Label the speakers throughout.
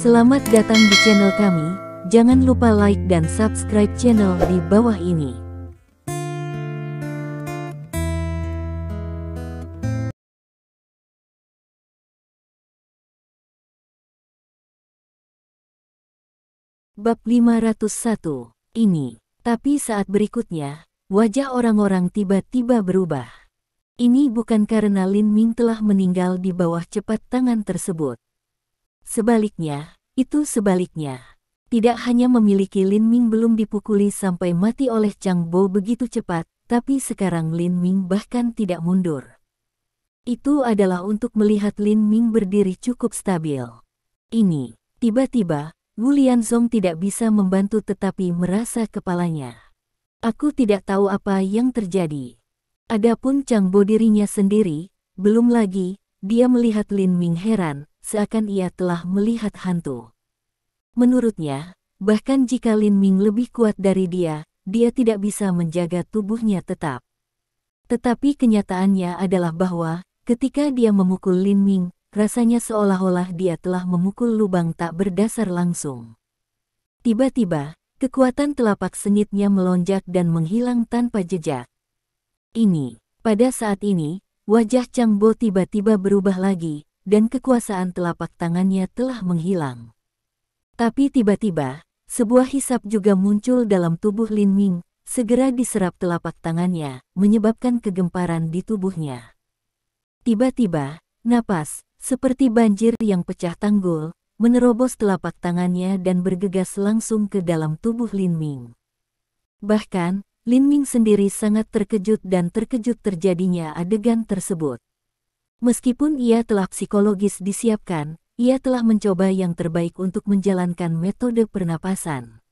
Speaker 1: Selamat datang di channel kami, jangan lupa like dan subscribe channel di bawah ini. Bab 501, ini. Tapi saat berikutnya, wajah orang-orang tiba-tiba berubah. Ini bukan karena Lin Ming telah meninggal di bawah cepat tangan tersebut. Sebaliknya, itu sebaliknya. Tidak hanya memiliki Lin Ming belum dipukuli sampai mati oleh Chang Bo begitu cepat, tapi sekarang Lin Ming bahkan tidak mundur. Itu adalah untuk melihat Lin Ming berdiri cukup stabil. Ini, tiba-tiba, Wu Lianzong tidak bisa membantu tetapi merasa kepalanya. Aku tidak tahu apa yang terjadi. Adapun Chang Bo dirinya sendiri, belum lagi, dia melihat Lin Ming heran, seakan ia telah melihat hantu. Menurutnya, bahkan jika Lin Ming lebih kuat dari dia tidak bisa menjaga tubuhnya tetap. Tetapi kenyataannya adalah bahwa, ketika dia memukul Lin Ming, rasanya seolah-olah dia telah memukul lubang tak berdasar langsung. Tiba-tiba, kekuatan telapak sengitnya melonjak dan menghilang tanpa jejak. Ini, pada saat ini, wajah Chang Bo tiba-tiba berubah lagi, dan kekuasaan telapak tangannya telah menghilang. Tapi tiba-tiba, sebuah hisap juga muncul dalam tubuh Lin Ming, segera diserap telapak tangannya, menyebabkan kegemparan di tubuhnya. Tiba-tiba, napas, seperti banjir yang pecah tanggul, menerobos telapak tangannya dan bergegas langsung ke dalam tubuh Lin Ming. Bahkan, Lin Ming sendiri sangat terkejut dan terkejut terjadinya adegan tersebut. Meskipun ia telah psikologis disiapkan, ia telah mencoba yang terbaik untuk menjalankan metode pernapasan.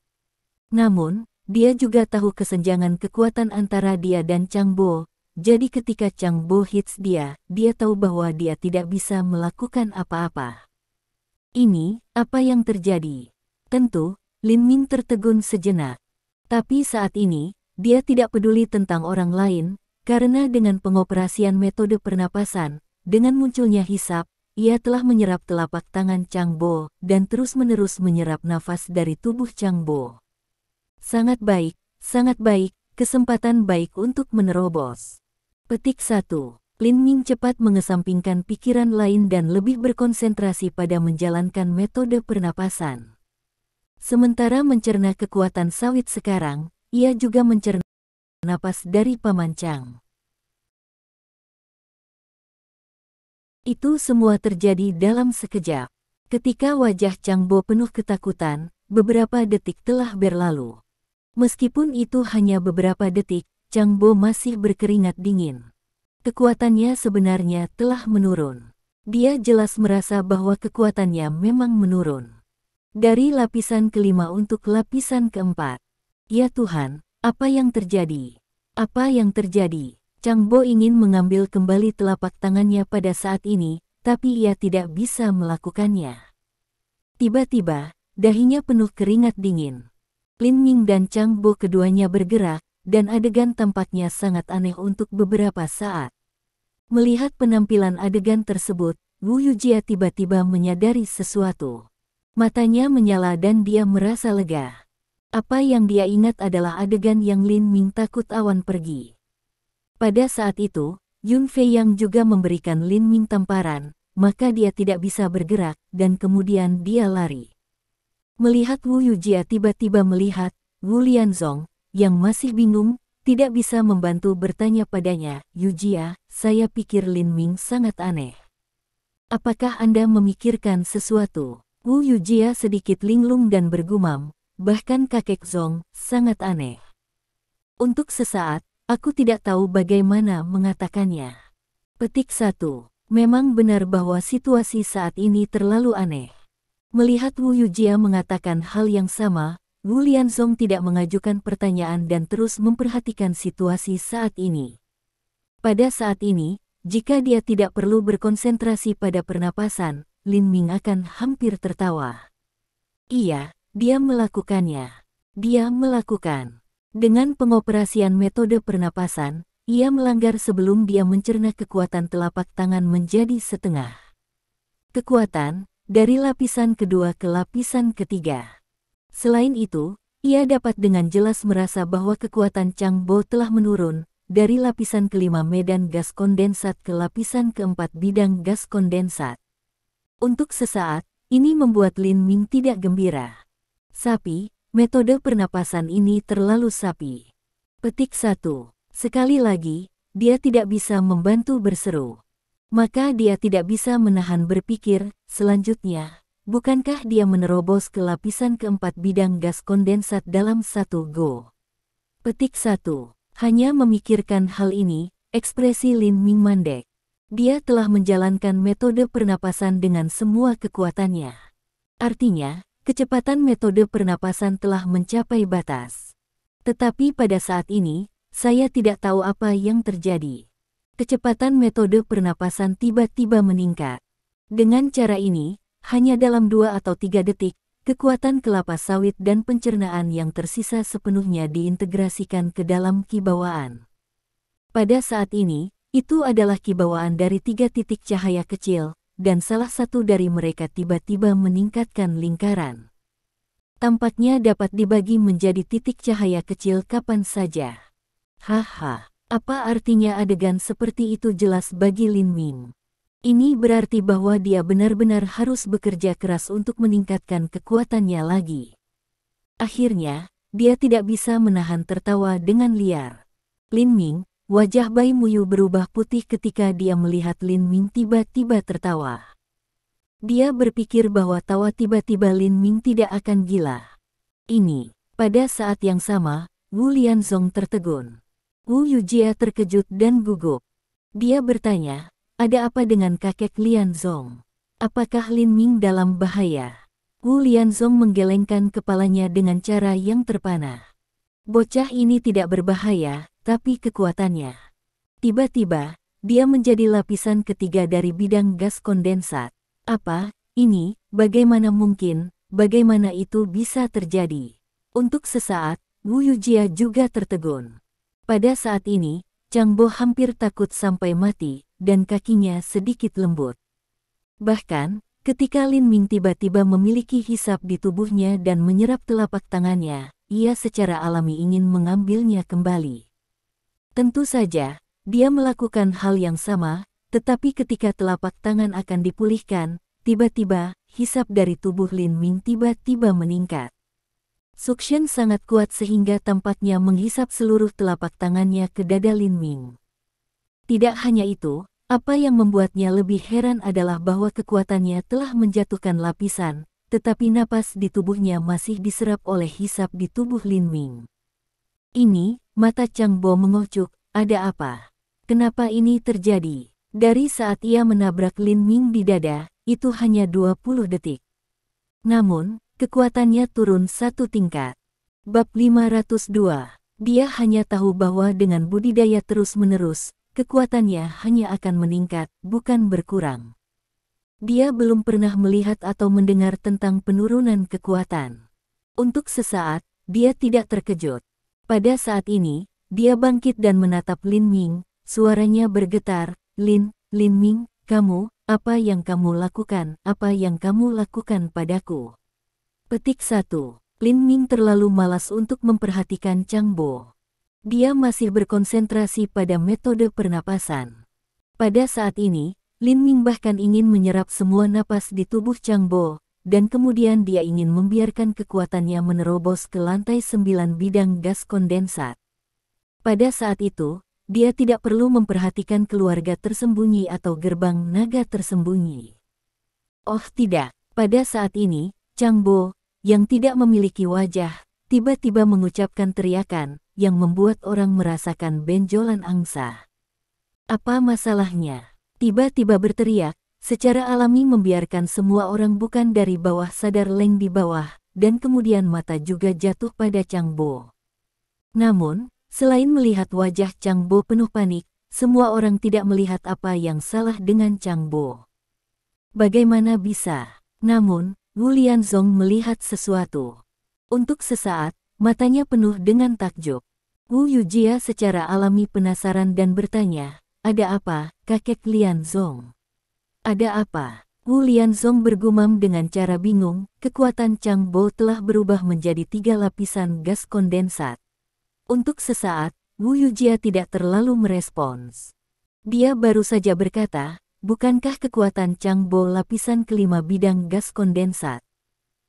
Speaker 1: Namun, dia juga tahu kesenjangan kekuatan antara dia dan Chang Bo, jadi ketika Chang Bo hits dia tahu bahwa dia tidak bisa melakukan apa-apa. Ini, apa yang terjadi? Tentu, Lin Ming tertegun sejenak. Tapi saat ini, dia tidak peduli tentang orang lain, karena dengan pengoperasian metode pernapasan, dengan munculnya hisap, ia telah menyerap telapak tangan Chang Bo dan terus-menerus menyerap nafas dari tubuh Chang Bo. Sangat baik, kesempatan baik untuk menerobos. Petik 1. Lin Ming cepat mengesampingkan pikiran lain dan lebih berkonsentrasi pada menjalankan metode pernapasan. Sementara mencerna kekuatan sawit sekarang, ia juga mencerna napas dari Paman Chang. Itu semua terjadi dalam sekejap. Ketika wajah Chang Bo penuh ketakutan, beberapa detik telah berlalu. Meskipun itu hanya beberapa detik, Chang Bo masih berkeringat dingin. Kekuatannya sebenarnya telah menurun. Dia jelas merasa bahwa kekuatannya memang menurun. Dari lapisan kelima untuk lapisan keempat. Ya Tuhan, apa yang terjadi? Apa yang terjadi? Chang Bo ingin mengambil kembali telapak tangannya pada saat ini, tapi ia tidak bisa melakukannya. Tiba-tiba, dahinya penuh keringat dingin. Lin Ming dan Chang Bo keduanya bergerak, dan adegan tampaknya sangat aneh untuk beberapa saat. Melihat penampilan adegan tersebut, Wu Yujia tiba-tiba menyadari sesuatu. Matanya menyala dan dia merasa lega. Apa yang dia ingat adalah adegan yang Lin Ming takut awan pergi. Pada saat itu, Yun Fei yang juga memberikan Lin Ming tamparan, maka dia tidak bisa bergerak, dan kemudian dia lari. Melihat Wu Yujia tiba-tiba melihat, Wu Lianzong, yang masih bingung, tidak bisa membantu bertanya padanya, Yujia, saya pikir Lin Ming sangat aneh. Apakah Anda memikirkan sesuatu? Wu Yujia sedikit linglung dan bergumam, bahkan kakek Zong, sangat aneh. Untuk sesaat, aku tidak tahu bagaimana mengatakannya. Petik 1. Memang benar bahwa situasi saat ini terlalu aneh. Melihat Wu Yujia mengatakan hal yang sama, Wu Lianzong tidak mengajukan pertanyaan dan terus memperhatikan situasi saat ini. Pada saat ini, jika dia tidak perlu berkonsentrasi pada pernapasan, Lin Ming akan hampir tertawa. Iya, dia melakukannya. Dia melakukan. Dengan pengoperasian metode pernapasan, ia melanggar sebelum dia mencerna kekuatan telapak tangan menjadi setengah. Kekuatan, dari lapisan kedua ke lapisan ketiga. Selain itu, ia dapat dengan jelas merasa bahwa kekuatan Chang Bo telah menurun, dari lapisan kelima medan gas kondensat ke lapisan keempat bidang gas kondensat. Untuk sesaat, ini membuat Lin Ming tidak gembira. Sapi, metode pernapasan ini terlalu sapi. Petik 1. Sekali lagi, dia tidak bisa membantu berseru. Maka dia tidak bisa menahan berpikir, selanjutnya, bukankah dia menerobos ke lapisan keempat bidang gas kondensat dalam satu go? Petik 1. Hanya memikirkan hal ini, ekspresi Lin Ming mandek. Dia telah menjalankan metode pernapasan dengan semua kekuatannya. Artinya, kecepatan metode pernapasan telah mencapai batas. Tetapi pada saat ini, saya tidak tahu apa yang terjadi. Kecepatan metode pernapasan tiba-tiba meningkat. Dengan cara ini, hanya dalam 2 atau 3 detik, kekuatan kelapa sawit dan pencernaan yang tersisa sepenuhnya diintegrasikan ke dalam kibawaan. Pada saat ini, itu adalah kibawaan dari 3 titik cahaya kecil, dan salah satu dari mereka tiba-tiba meningkatkan lingkaran. Tampaknya dapat dibagi menjadi titik cahaya kecil kapan saja. Haha, apa artinya adegan seperti itu jelas bagi Lin Ming? Ini berarti bahwa dia benar-benar harus bekerja keras untuk meningkatkan kekuatannya lagi. Akhirnya, dia tidak bisa menahan tertawa dengan liar. Lin Ming, wajah Bai Muyu berubah putih ketika dia melihat Lin Ming tiba-tiba tertawa. Dia berpikir bahwa tawa tiba-tiba Lin Ming tidak akan gila. Ini, pada saat yang sama, Wu Lianzong tertegun. Wu Yujia terkejut dan gugup. Dia bertanya, ada apa dengan kakek Lianzong? Apakah Lin Ming dalam bahaya? Wu Lianzong menggelengkan kepalanya dengan cara yang terpana. Bocah ini tidak berbahaya, tapi kekuatannya. Tiba-tiba, dia menjadi lapisan ketiga dari bidang gas kondensat. Apa, ini, bagaimana mungkin, bagaimana itu bisa terjadi? Untuk sesaat, Wu Yujia juga tertegun. Pada saat ini, Chang Bo hampir takut sampai mati, dan kakinya sedikit lembut. Bahkan, ketika Lin Ming tiba-tiba memiliki hisap di tubuhnya dan menyerap telapak tangannya, ia secara alami ingin mengambilnya kembali. Tentu saja, dia melakukan hal yang sama, tetapi ketika telapak tangan akan dipulihkan, tiba-tiba, hisap dari tubuh Lin Ming tiba-tiba meningkat. Suction sangat kuat sehingga tampaknya menghisap seluruh telapak tangannya ke dada Lin Ming. Tidak hanya itu, apa yang membuatnya lebih heran adalah bahwa kekuatannya telah menjatuhkan lapisan, tetapi napas di tubuhnya masih diserap oleh hisap di tubuh Lin Ming. Ini, mata Chang Bo mengucuk, ada apa? Kenapa ini terjadi? Dari saat ia menabrak Lin Ming di dada, itu hanya 20 detik. Namun, kekuatannya turun 1 tingkat. Bab 502. Dia hanya tahu bahwa dengan budidaya terus-menerus, kekuatannya hanya akan meningkat, bukan berkurang. Dia belum pernah melihat atau mendengar tentang penurunan kekuatan. Untuk sesaat, dia tidak terkejut. Pada saat ini, dia bangkit dan menatap Lin Ming, suaranya bergetar, Lin Ming, kamu, apa yang kamu lakukan, apa yang kamu lakukan padaku? Petik 1. Lin Ming terlalu malas untuk memperhatikan Chang Bo. Dia masih berkonsentrasi pada metode pernapasan. Pada saat ini, Lin Ming bahkan ingin menyerap semua napas di tubuh Chang Bo, dan kemudian dia ingin membiarkan kekuatannya menerobos ke lantai 9 bidang gas kondensat. Pada saat itu, dia tidak perlu memperhatikan keluarga tersembunyi atau gerbang naga tersembunyi. Oh tidak, pada saat ini, Chang Bo, yang tidak memiliki wajah, tiba-tiba mengucapkan teriakan, yang membuat orang merasakan benjolan angsa. Apa masalahnya? Tiba-tiba berteriak, secara alami membiarkan semua orang bukan dari bawah sadar leng di bawah, dan kemudian mata juga jatuh pada Chang Bo. Namun, selain melihat wajah Chang Bo penuh panik, semua orang tidak melihat apa yang salah dengan Chang Bo. Bagaimana bisa? Namun, Wu Lianzong melihat sesuatu. Untuk sesaat, matanya penuh dengan takjub. Wu Yujia secara alami penasaran dan bertanya, ada apa, kakek Lianzong? Ada apa? Wu Lianzong bergumam dengan cara bingung, kekuatan Chang Bo telah berubah menjadi 3 lapisan gas kondensat. Untuk sesaat, Wu Yujia tidak terlalu merespons. Dia baru saja berkata, bukankah kekuatan Chang Bo lapisan kelima bidang gas kondensat?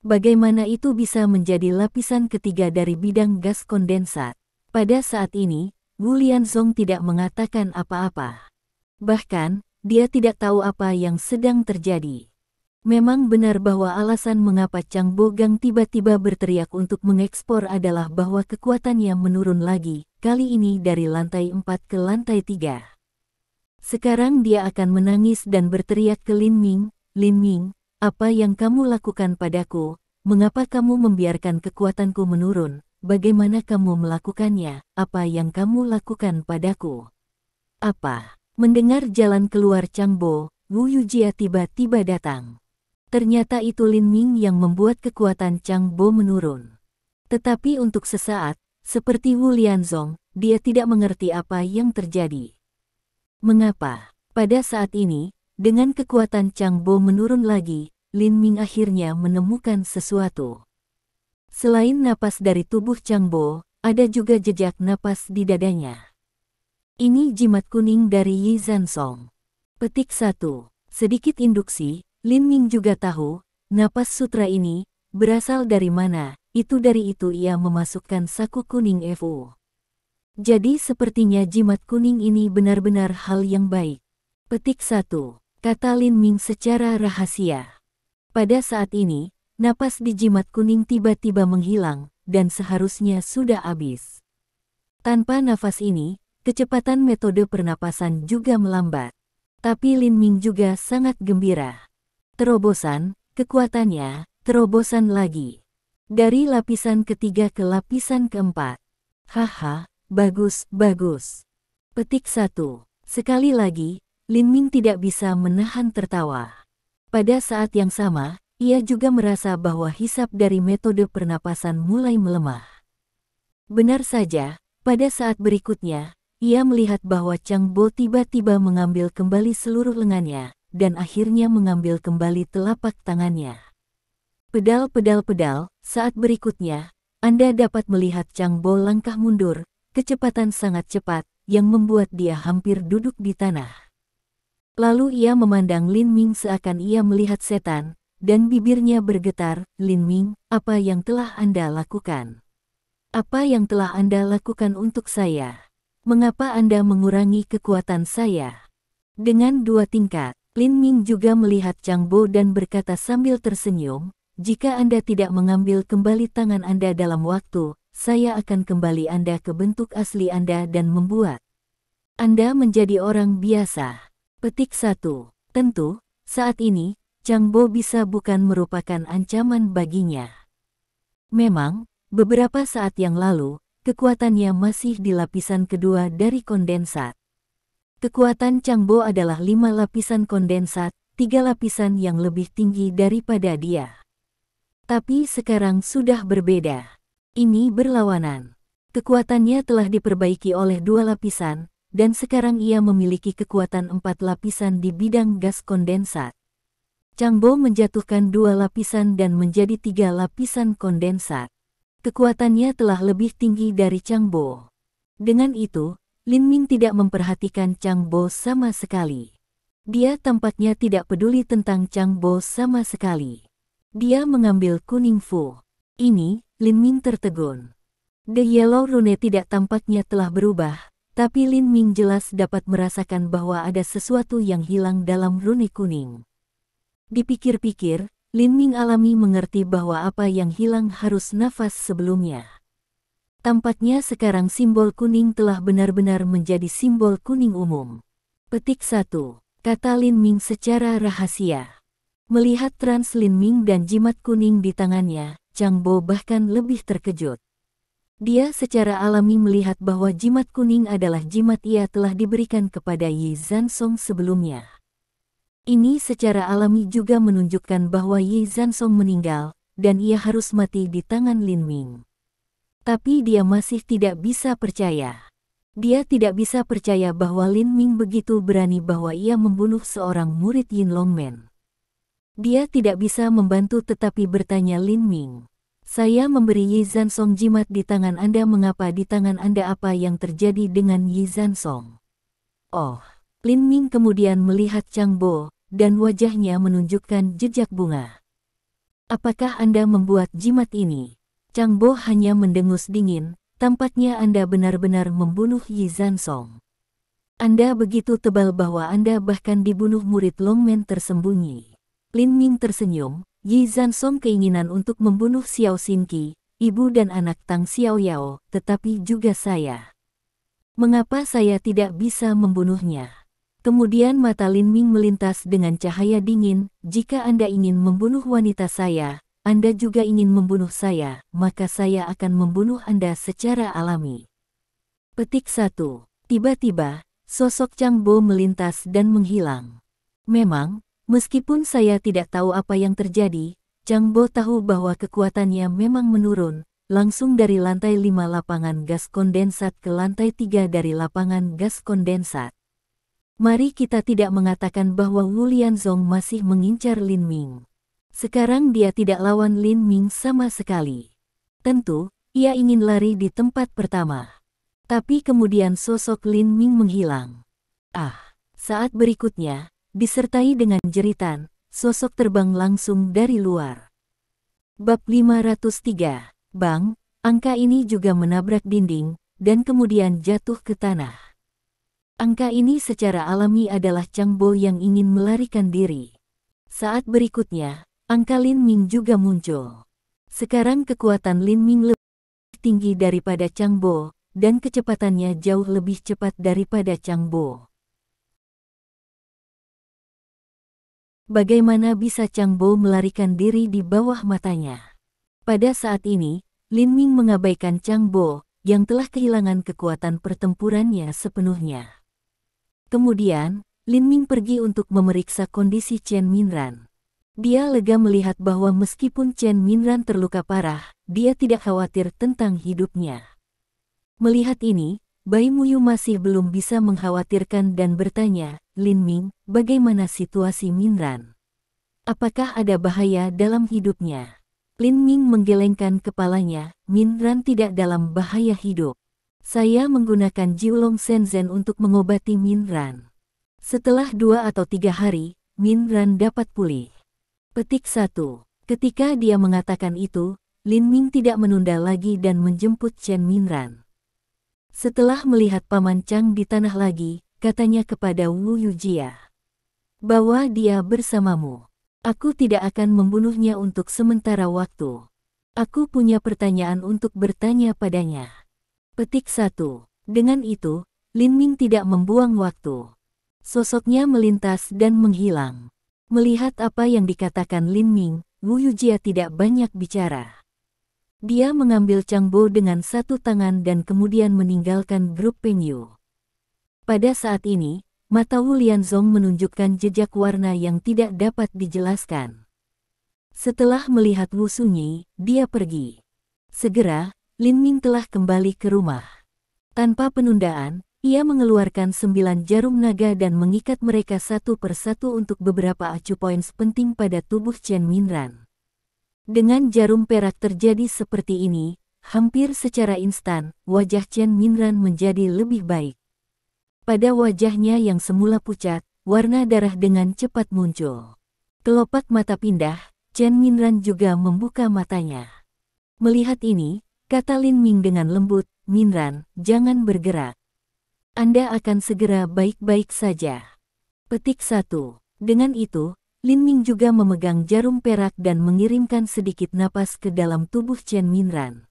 Speaker 1: Bagaimana itu bisa menjadi lapisan ketiga dari bidang gas kondensat? Pada saat ini, Wu Lianzong tidak mengatakan apa-apa. Bahkan, dia tidak tahu apa yang sedang terjadi. Memang benar bahwa alasan mengapa Chang Bogang tiba-tiba berteriak untuk mengekspor adalah bahwa kekuatannya menurun lagi, kali ini dari lantai 4 ke lantai 3. Sekarang dia akan menangis dan berteriak ke Lin Ming, "Lin Ming, apa yang kamu lakukan padaku? Mengapa kamu membiarkan kekuatanku menurun? Bagaimana kamu melakukannya? Apa yang kamu lakukan padaku?" Apa? Mendengar jalan keluar Chang Bo, Wu Yujia tiba-tiba datang. Ternyata itu Lin Ming yang membuat kekuatan Chang Bo menurun. Tetapi untuk sesaat, seperti Wu Lianzong, dia tidak mengerti apa yang terjadi. Mengapa? Pada saat ini, dengan kekuatan Chang Bo menurun lagi, Lin Ming akhirnya menemukan sesuatu. Selain napas dari tubuh Chang Bo, ada juga jejak napas di dadanya. Ini jimat kuning dari Yi Zansong. Petik 1. Sedikit induksi, Lin Ming juga tahu, napas sutra ini, berasal dari mana, dari itu ia memasukkan saku kuning Fu. Jadi sepertinya jimat kuning ini benar-benar hal yang baik. Petik 1. Kata Lin Ming secara rahasia. Pada saat ini, napas di jimat kuning tiba-tiba menghilang, dan seharusnya sudah habis. Tanpa nafas ini, kecepatan metode pernapasan juga melambat. Tapi Lin Ming juga sangat gembira. Terobosan, kekuatannya, terobosan lagi. Dari lapisan ketiga ke lapisan keempat. Haha, bagus, bagus. Petik 1. Sekali lagi, Lin Ming tidak bisa menahan tertawa. Pada saat yang sama, ia juga merasa bahwa hisap dari metode pernapasan mulai melemah. Benar saja, pada saat berikutnya, ia melihat bahwa Chang Bo tiba-tiba mengambil kembali seluruh lengannya, dan akhirnya mengambil kembali telapak tangannya. Pedal, saat berikutnya, Anda dapat melihat Chang Bo langkah mundur, kecepatan sangat cepat, yang membuat dia hampir duduk di tanah. Lalu ia memandang Lin Ming seakan ia melihat setan, dan bibirnya bergetar, "Lin Ming, apa yang telah Anda lakukan? Apa yang telah Anda lakukan untuk saya? Mengapa Anda mengurangi kekuatan saya?" Dengan 2 tingkat, Lin Ming juga melihat Chang Bo dan berkata sambil tersenyum, "Jika Anda tidak mengambil kembali tangan Anda dalam waktu, saya akan kembali Anda ke bentuk asli Anda dan membuat Anda menjadi orang biasa." Petik 1. Tentu, saat ini, Chang Bo bisa bukan merupakan ancaman baginya. Memang, beberapa saat yang lalu, kekuatannya masih di lapisan kedua dari kondensat. Kekuatan Chang Bo adalah 5 lapisan kondensat, 3 lapisan yang lebih tinggi daripada dia. Tapi sekarang sudah berbeda. Ini berlawanan. Kekuatannya telah diperbaiki oleh 2 lapisan, dan sekarang ia memiliki kekuatan 4 lapisan di bidang gas kondensat. Chang Bo menjatuhkan 2 lapisan dan menjadi 3 lapisan kondensat. Kekuatannya telah lebih tinggi dari Chang Bo. Dengan itu, Lin Ming tidak memperhatikan Chang Bo sama sekali. Dia tampaknya tidak peduli tentang Chang Bo sama sekali. Dia mengambil kuning Fu. Ini, Lin Ming tertegun. The Yellow Rune tidak tampaknya telah berubah, tapi Lin Ming jelas dapat merasakan bahwa ada sesuatu yang hilang dalam rune kuning. Dipikir-pikir, Lin Ming alami mengerti bahwa apa yang hilang harus nafas sebelumnya. Tampaknya sekarang simbol kuning telah benar-benar menjadi simbol kuning umum. Petik 1. Kata Lin Ming secara rahasia. Melihat trans Lin Ming dan jimat kuning di tangannya, Chang Bo bahkan lebih terkejut. Dia secara alami melihat bahwa jimat kuning adalah jimat ia telah diberikan kepada Yi Zansong sebelumnya. Ini secara alami juga menunjukkan bahwa Yi Zansong meninggal, dan ia harus mati di tangan Lin Ming. Tapi dia masih tidak bisa percaya. Dia tidak bisa percaya bahwa Lin Ming begitu berani bahwa ia membunuh seorang murid Yin Longmen. Dia tidak bisa membantu tetapi bertanya Lin Ming. Saya memberi Yi Zansong jimat di tangan Anda, mengapa di tangan Anda, apa yang terjadi dengan Yi Zansong? Oh, Lin Ming kemudian melihat Chang Bo, dan wajahnya menunjukkan jejak bunga. Apakah Anda membuat jimat ini? Chang Bo hanya mendengus dingin, tampaknya Anda benar-benar membunuh Yi Zansong. Anda begitu tebal bahwa Anda bahkan dibunuh murid Longmen tersembunyi. Lin Ming tersenyum, Yi Zansong keinginan untuk membunuh Xiao Xinqi, ibu dan anak Tang Xiaoyao, tetapi juga saya. Mengapa saya tidak bisa membunuhnya? Kemudian mata Lin Ming melintas dengan cahaya dingin, jika Anda ingin membunuh wanita saya, Anda juga ingin membunuh saya, maka saya akan membunuh Anda secara alami. Petik 1. Tiba-tiba, sosok Chang Bo melintas dan menghilang. Memang, meskipun saya tidak tahu apa yang terjadi, Chang Bo tahu bahwa kekuatannya memang menurun, langsung dari lantai 5 lapangan gas kondensat ke lantai 3 dari lapangan gas kondensat. Mari kita tidak mengatakan bahwa Wu Lianzong masih mengincar Lin Ming. Sekarang dia tidak lawan Lin Ming sama sekali. Tentu, ia ingin lari di tempat pertama. Tapi kemudian sosok Lin Ming menghilang. Saat berikutnya, disertai dengan jeritan, sosok terbang langsung dari luar. Bab 503, Bang, angka ini juga menabrak dinding, dan kemudian jatuh ke tanah. Angka ini secara alami adalah Chang Bo yang ingin melarikan diri. Saat berikutnya, angka Lin Ming juga muncul. Sekarang kekuatan Lin Ming lebih tinggi daripada Chang Bo, dan kecepatannya jauh lebih cepat daripada Chang Bo. Bagaimana bisa Chang Bo melarikan diri di bawah matanya? Pada saat ini, Lin Ming mengabaikan Chang Bo, yang telah kehilangan kekuatan pertempurannya sepenuhnya. Kemudian, Lin Ming pergi untuk memeriksa kondisi Chen Minran. Dia lega melihat bahwa meskipun Chen Minran terluka parah, dia tidak khawatir tentang hidupnya. Melihat ini, Bai Muyu masih belum bisa mengkhawatirkan dan bertanya, Lin Ming, bagaimana situasi Minran? Apakah ada bahaya dalam hidupnya? Lin Ming menggelengkan kepalanya, Minran tidak dalam bahaya hidup. Saya menggunakan Jiulong Shenzhen untuk mengobati Minran. Setelah 2 atau 3 hari, Minran dapat pulih. Petik 1. Ketika dia mengatakan itu, Lin Ming tidak menunda lagi dan menjemput Chen Minran. Setelah melihat Paman Chang di tanah lagi, katanya kepada Wu Yujia, "Bawa dia bersamamu. Aku tidak akan membunuhnya untuk sementara waktu. Aku punya pertanyaan untuk bertanya padanya." Petik 1. Dengan itu, Lin Ming tidak membuang waktu. Sosoknya melintas dan menghilang. Melihat apa yang dikatakan Lin Ming, Wu Yujia tidak banyak bicara. Dia mengambil Chang Bo dengan satu tangan dan kemudian meninggalkan grup Pengyu. Pada saat ini, mata Wu Lianzong menunjukkan jejak warna yang tidak dapat dijelaskan. Setelah melihat Wu Sunyi, dia pergi. Segera, Lin Ming telah kembali ke rumah. Tanpa penundaan, ia mengeluarkan 9 jarum naga dan mengikat mereka satu persatu untuk beberapa acu poin penting pada tubuh Chen Minran. Dengan jarum perak terjadi seperti ini, hampir secara instan, wajah Chen Minran menjadi lebih baik. Pada wajahnya yang semula pucat, warna darah dengan cepat muncul. Kelopak mata pindah, Chen Minran juga membuka matanya. Melihat ini, kata Lin Ming dengan lembut, "Minran, jangan bergerak. Anda akan segera baik-baik saja." Petik 1. Dengan itu, Lin Ming juga memegang jarum perak dan mengirimkan sedikit napas ke dalam tubuh Chen Minran.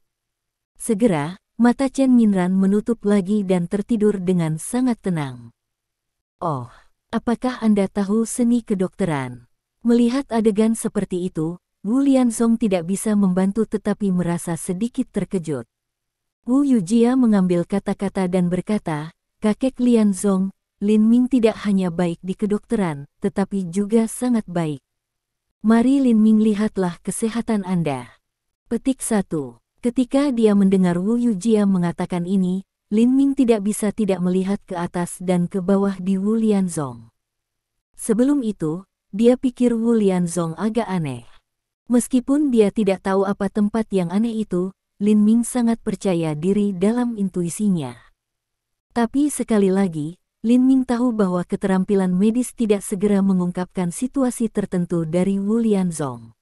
Speaker 1: Segera, mata Chen Minran menutup lagi dan tertidur dengan sangat tenang. "Oh, apakah Anda tahu seni kedokteran?" Melihat adegan seperti itu, Wu Lianzong tidak bisa membantu tetapi merasa sedikit terkejut. Wu Yujia mengambil kata-kata dan berkata, "Kakek Lianzong, Lin Ming tidak hanya baik di kedokteran, tetapi juga sangat baik. Mari Lin Ming lihatlah kesehatan Anda." Petik 1. Ketika dia mendengar Wu Yujia mengatakan ini, Lin Ming tidak bisa tidak melihat ke atas dan ke bawah di Wu Lianzong. Sebelum itu, dia pikir Wu Lianzong agak aneh. Meskipun dia tidak tahu apa tempat yang aneh itu, Lin Ming sangat percaya diri dalam intuisinya. Tapi sekali lagi, Lin Ming tahu bahwa keterampilan medis tidak segera mengungkapkan situasi tertentu dari Wu Lianzong.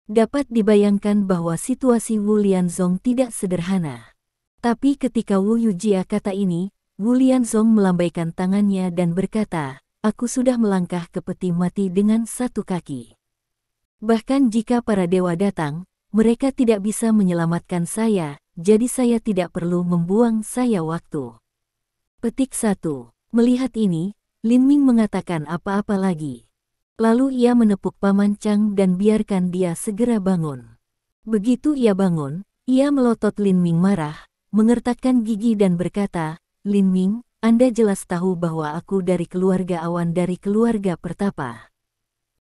Speaker 1: Dapat dibayangkan bahwa situasi Wu Lianzong tidak sederhana. Tapi ketika Wu Yujia kata ini, Wu Lianzong melambaikan tangannya dan berkata, "Aku sudah melangkah ke peti mati dengan satu kaki. Bahkan jika para dewa datang, mereka tidak bisa menyelamatkan saya, jadi saya tidak perlu membuang saya waktu." Petik 1. Melihat ini, Lin Ming mengatakan apa-apa lagi. Lalu ia menepuk Paman Chang dan biarkan dia segera bangun. Begitu ia bangun, ia melotot Lin Ming marah, mengertakkan gigi dan berkata, "Lin Ming, Anda jelas tahu bahwa aku dari keluarga awan dari keluarga pertapa.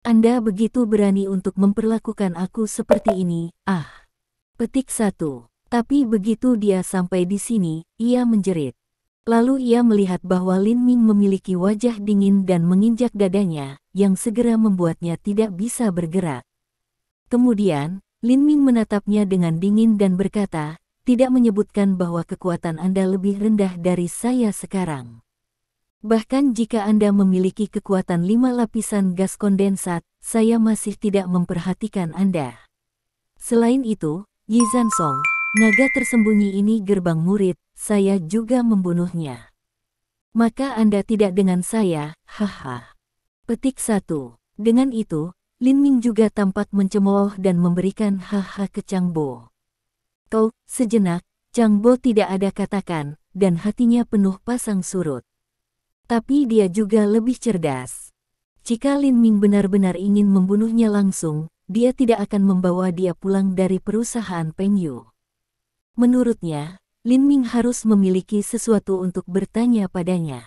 Speaker 1: Anda begitu berani untuk memperlakukan aku seperti ini, ah." Petik 1. Tapi begitu dia sampai di sini, ia menjerit. Lalu ia melihat bahwa Lin Ming memiliki wajah dingin dan menginjak dadanya, yang segera membuatnya tidak bisa bergerak. Kemudian, Lin Ming menatapnya dengan dingin dan berkata, "Tidak menyebutkan bahwa kekuatan Anda lebih rendah dari saya sekarang. Bahkan jika Anda memiliki kekuatan 5 lapisan gas kondensat, saya masih tidak memperhatikan Anda. Selain itu, Yi Zansong, naga tersembunyi ini gerbang murid, saya juga membunuhnya. Maka Anda tidak dengan saya, haha." Petik 1. Dengan itu, Lin Ming juga tampak mencemooh dan memberikan haha ke Chang Bo. Sejenak, Chang Bo tidak ada katakan, dan hatinya penuh pasang surut. Tapi dia juga lebih cerdas. Jika Lin Ming benar-benar ingin membunuhnya langsung, dia tidak akan membawa dia pulang dari perusahaan Peng Yu. Menurutnya, Lin Ming harus memiliki sesuatu untuk bertanya padanya.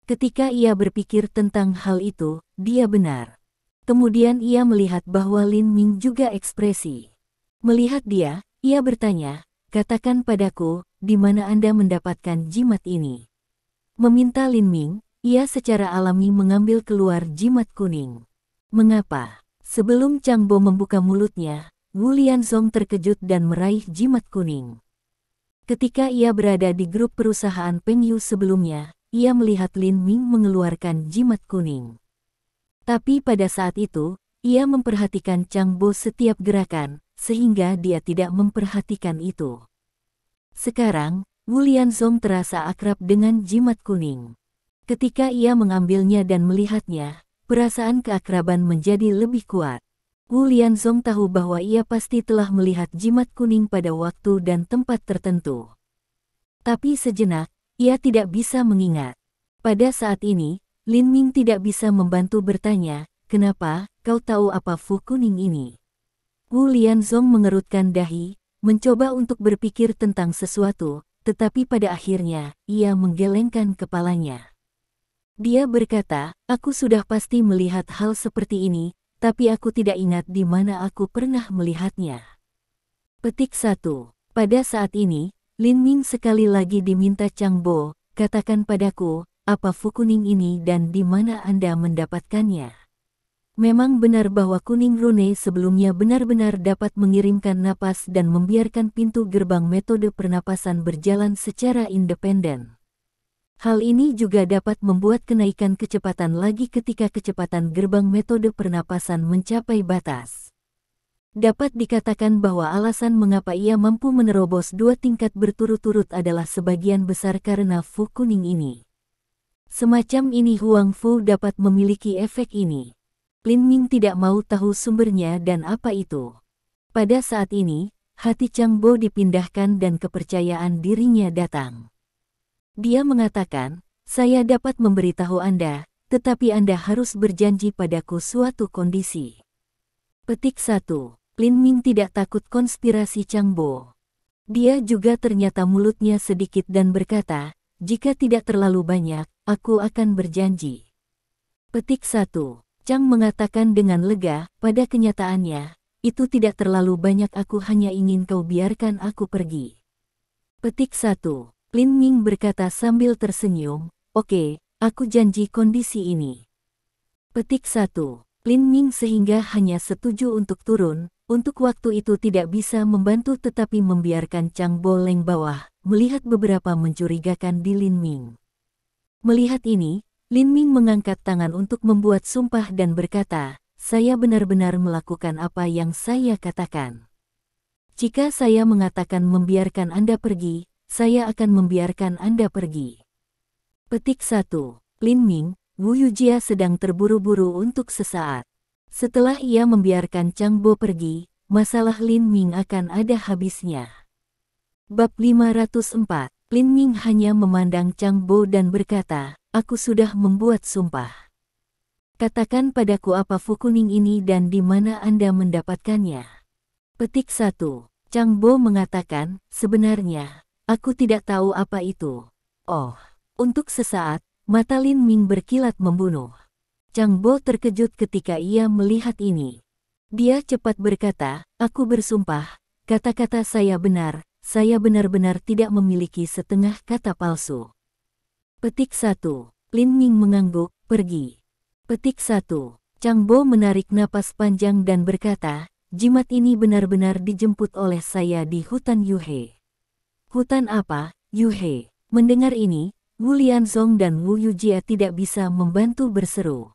Speaker 1: Ketika ia berpikir tentang hal itu, dia benar. Kemudian ia melihat bahwa Lin Ming juga ekspresi. Melihat dia, ia bertanya, "Katakan padaku, di mana Anda mendapatkan jimat ini?" Meminta Lin Ming, ia secara alami mengambil keluar jimat kuning. Mengapa? Sebelum Chang Bo membuka mulutnya, Wu Lianzong terkejut dan meraih jimat kuning. Ketika ia berada di grup perusahaan Peng Yu sebelumnya, ia melihat Lin Ming mengeluarkan jimat kuning. Tapi pada saat itu, ia memperhatikan Chang Bo setiap gerakan, sehingga dia tidak memperhatikan itu. Sekarang, Wu Lianzong terasa akrab dengan jimat kuning. Ketika ia mengambilnya dan melihatnya, perasaan keakraban menjadi lebih kuat. Wu Lianzong tahu bahwa ia pasti telah melihat jimat kuning pada waktu dan tempat tertentu. Tapi sejenak, ia tidak bisa mengingat. Pada saat ini, Lin Ming tidak bisa membantu bertanya, "Kenapa, kau tahu apa fu kuning ini?" Wu Lianzong mengerutkan dahi, mencoba untuk berpikir tentang sesuatu, tetapi pada akhirnya, ia menggelengkan kepalanya. Dia berkata, "Aku sudah pasti melihat hal seperti ini, tapi aku tidak ingat di mana aku pernah melihatnya." Petik 1. Pada saat ini, Lin Ming sekali lagi diminta Chang Bo, "Katakan padaku, apa fu kuning ini dan di mana Anda mendapatkannya?" Memang benar bahwa kuning rune sebelumnya benar-benar dapat mengirimkan napas dan membiarkan pintu gerbang metode pernapasan berjalan secara independen. Hal ini juga dapat membuat kenaikan kecepatan lagi ketika kecepatan gerbang metode pernapasan mencapai batas. Dapat dikatakan bahwa alasan mengapa ia mampu menerobos 2 tingkat berturut-turut adalah sebagian besar karena fu kuning ini. Semacam ini Huang Fu dapat memiliki efek ini. Lin Ming tidak mau tahu sumbernya dan apa itu. Pada saat ini, hati Chang Bo dipindahkan dan kepercayaan dirinya datang. Dia mengatakan, "Saya dapat memberitahu Anda, tetapi Anda harus berjanji padaku suatu kondisi." Petik 1. Lin Ming tidak takut konspirasi Chang Bo. Dia juga ternyata mulutnya sedikit dan berkata, "Jika tidak terlalu banyak, aku akan berjanji." Petik 1. Chang mengatakan dengan lega, "Pada kenyataannya, itu tidak terlalu banyak, aku hanya ingin kau biarkan aku pergi." Petik 1. Lin Ming berkata sambil tersenyum, "Oke, aku janji kondisi ini." Petik 1. Lin Ming sehingga hanya setuju untuk turun, untuk waktu itu tidak bisa membantu tetapi membiarkan Chang Bo Leng bawah, melihat beberapa mencurigakan di Lin Ming. Melihat ini, Lin Ming mengangkat tangan untuk membuat sumpah dan berkata, saya benar-benar melakukan apa yang saya katakan. Jika saya mengatakan membiarkan Anda pergi, saya akan membiarkan Anda pergi. Petik 1. Lin Ming, Wu Yujia sedang terburu-buru untuk sesaat. Setelah ia membiarkan Chang Bo pergi, masalah Lin Ming akan ada habisnya. Bab 504. Lin Ming hanya memandang Chang Bo dan berkata, aku sudah membuat sumpah. Katakan padaku apa fu kuning ini dan di mana Anda mendapatkannya. Petik 1. Chang Bo mengatakan, sebenarnya, aku tidak tahu apa itu. Oh, untuk sesaat, mata Lin Ming berkilat membunuh. Chang Bo terkejut ketika ia melihat ini. Dia cepat berkata, aku bersumpah, kata-kata saya benar-benar tidak memiliki setengah kata palsu. Petik 1. Lin Ming mengangguk, pergi. Petik 1. Chang Bo menarik napas panjang dan berkata, jimat ini benar-benar dijemput oleh saya di hutan Yuhe. Hutan apa, Yuhe? Mendengar ini, Wu Lianzong dan Wu Yujia tidak bisa membantu berseru.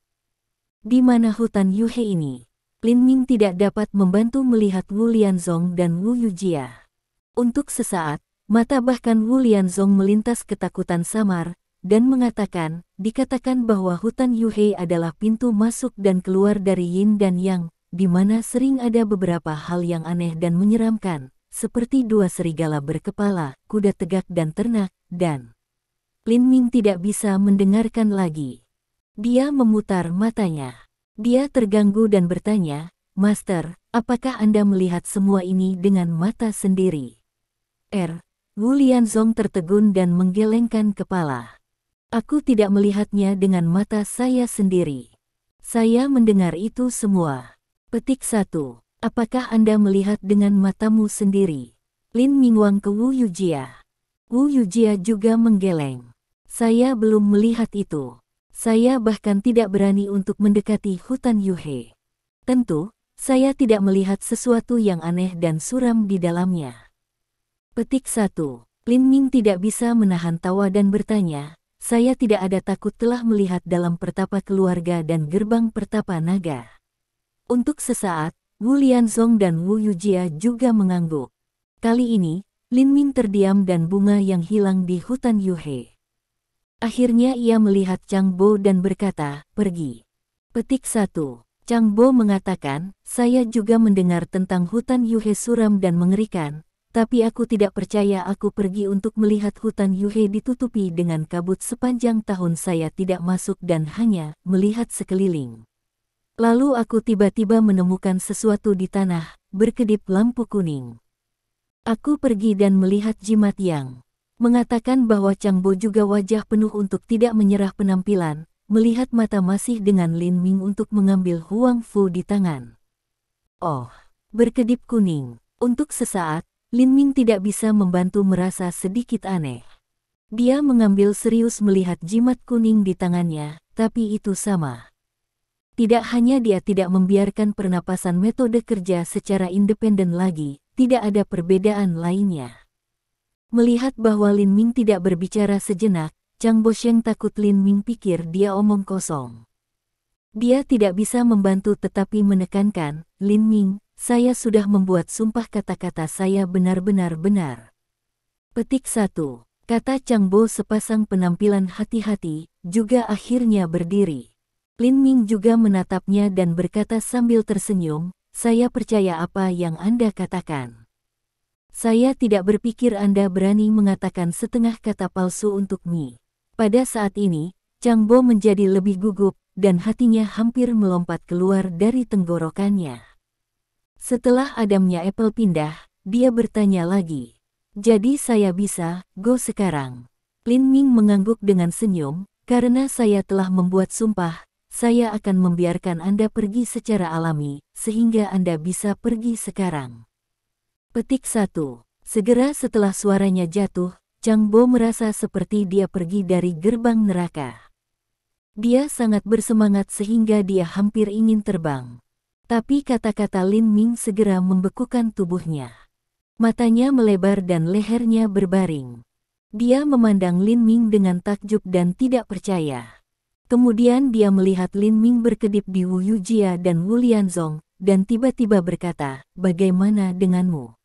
Speaker 1: Di mana hutan Yuhe ini? Lin Ming tidak dapat membantu melihat Wu Lianzong dan Wu Yujia. Untuk sesaat, mata bahkan Wu Lianzong melintas ketakutan samar, dan mengatakan, dikatakan bahwa hutan Yuhe adalah pintu masuk dan keluar dari Yin dan Yang, di mana sering ada beberapa hal yang aneh dan menyeramkan, seperti dua serigala berkepala, kuda tegak dan ternak, dan Lin Ming tidak bisa mendengarkan lagi. Dia memutar matanya. Dia terganggu dan bertanya, Master, apakah Anda melihat semua ini dengan mata sendiri? Wu Lianzong tertegun dan menggelengkan kepala. Aku tidak melihatnya dengan mata saya sendiri. Saya mendengar itu semua. Petik 1. Apakah Anda melihat dengan matamu sendiri? Lin Mingwang ke Wu Yujia. Wu Yujia juga menggeleng. Saya belum melihat itu. Saya bahkan tidak berani untuk mendekati hutan Yuhe. Tentu, saya tidak melihat sesuatu yang aneh dan suram di dalamnya. Petik 1. Lin Ming tidak bisa menahan tawa dan bertanya, saya tidak ada takut telah melihat dalam pertapa keluarga dan gerbang pertapa naga. Untuk sesaat, Wu Lianzong dan Wu Yujia juga mengangguk. Kali ini, Lin Ming terdiam dan bunga yang hilang di hutan Yuhe. Akhirnya ia melihat Chang Bo dan berkata, pergi. Petik 1. Chang Bo mengatakan, saya juga mendengar tentang hutan Yuhe suram dan mengerikan, tapi aku tidak percaya aku pergi untuk melihat hutan Yuhe ditutupi dengan kabut sepanjang tahun saya tidak masuk dan hanya melihat sekeliling. Lalu aku tiba-tiba menemukan sesuatu di tanah, berkedip lampu kuning. Aku pergi dan melihat jimat yang mengatakan bahwa Chang Bo juga wajah penuh untuk tidak menyerah penampilan, melihat mata masih dengan Lin Ming untuk mengambil Huang Fu di tangan. Oh, berkedip kuning. Untuk sesaat, Lin Ming tidak bisa membantu merasa sedikit aneh. Dia mengambil serius melihat jimat kuning di tangannya, tapi itu sama. Tidak hanya dia tidak membiarkan pernapasan metode kerja secara independen lagi, tidak ada perbedaan lainnya. Melihat bahwa Lin Ming tidak berbicara sejenak, Chang Bosheng takut Lin Ming pikir dia omong kosong. Dia tidak bisa membantu tetapi menekankan, Lin Ming, saya sudah membuat sumpah kata-kata saya benar-benar benar. Petik 1. Kata Chang Bo sepasang penampilan hati-hati, juga akhirnya berdiri. Lin Ming juga menatapnya dan berkata sambil tersenyum, saya percaya apa yang Anda katakan. Saya tidak berpikir Anda berani mengatakan setengah kata palsu untuk Mi. Pada saat ini, Chang Bo menjadi lebih gugup, dan hatinya hampir melompat keluar dari tenggorokannya. Setelah adamnya Apple pindah, dia bertanya lagi. Jadi saya bisa, go sekarang. Lin Ming mengangguk dengan senyum, karena saya telah membuat sumpah, saya akan membiarkan Anda pergi secara alami, sehingga Anda bisa pergi sekarang. Petik 1. Segera setelah suaranya jatuh, Chang Bo merasa seperti dia pergi dari gerbang neraka. Dia sangat bersemangat sehingga dia hampir ingin terbang. Tapi kata-kata Lin Ming segera membekukan tubuhnya. Matanya melebar dan lehernya berbaring. Dia memandang Lin Ming dengan takjub dan tidak percaya. Kemudian dia melihat Lin Ming berkedip di Wu Yujia dan Wu Lianzong, dan tiba-tiba berkata, "Bagaimana denganmu?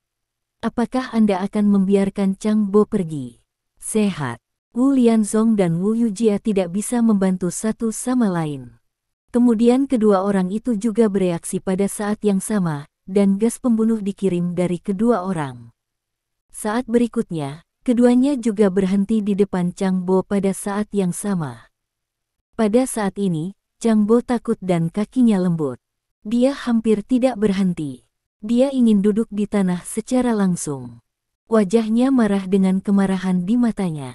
Speaker 1: Apakah Anda akan membiarkan Chang Bo pergi?" Sehat. Wu Lianzong dan Wu Yujia tidak bisa membantu satu sama lain. Kemudian kedua orang itu juga bereaksi pada saat yang sama, dan gas pembunuh dikirim dari kedua orang. Saat berikutnya, keduanya juga berhenti di depan Chang Bo pada saat yang sama. Pada saat ini, Chang Bo takut dan kakinya lembut. Dia hampir tidak berhenti. Dia ingin duduk di tanah secara langsung. Wajahnya marah dengan kemarahan di matanya.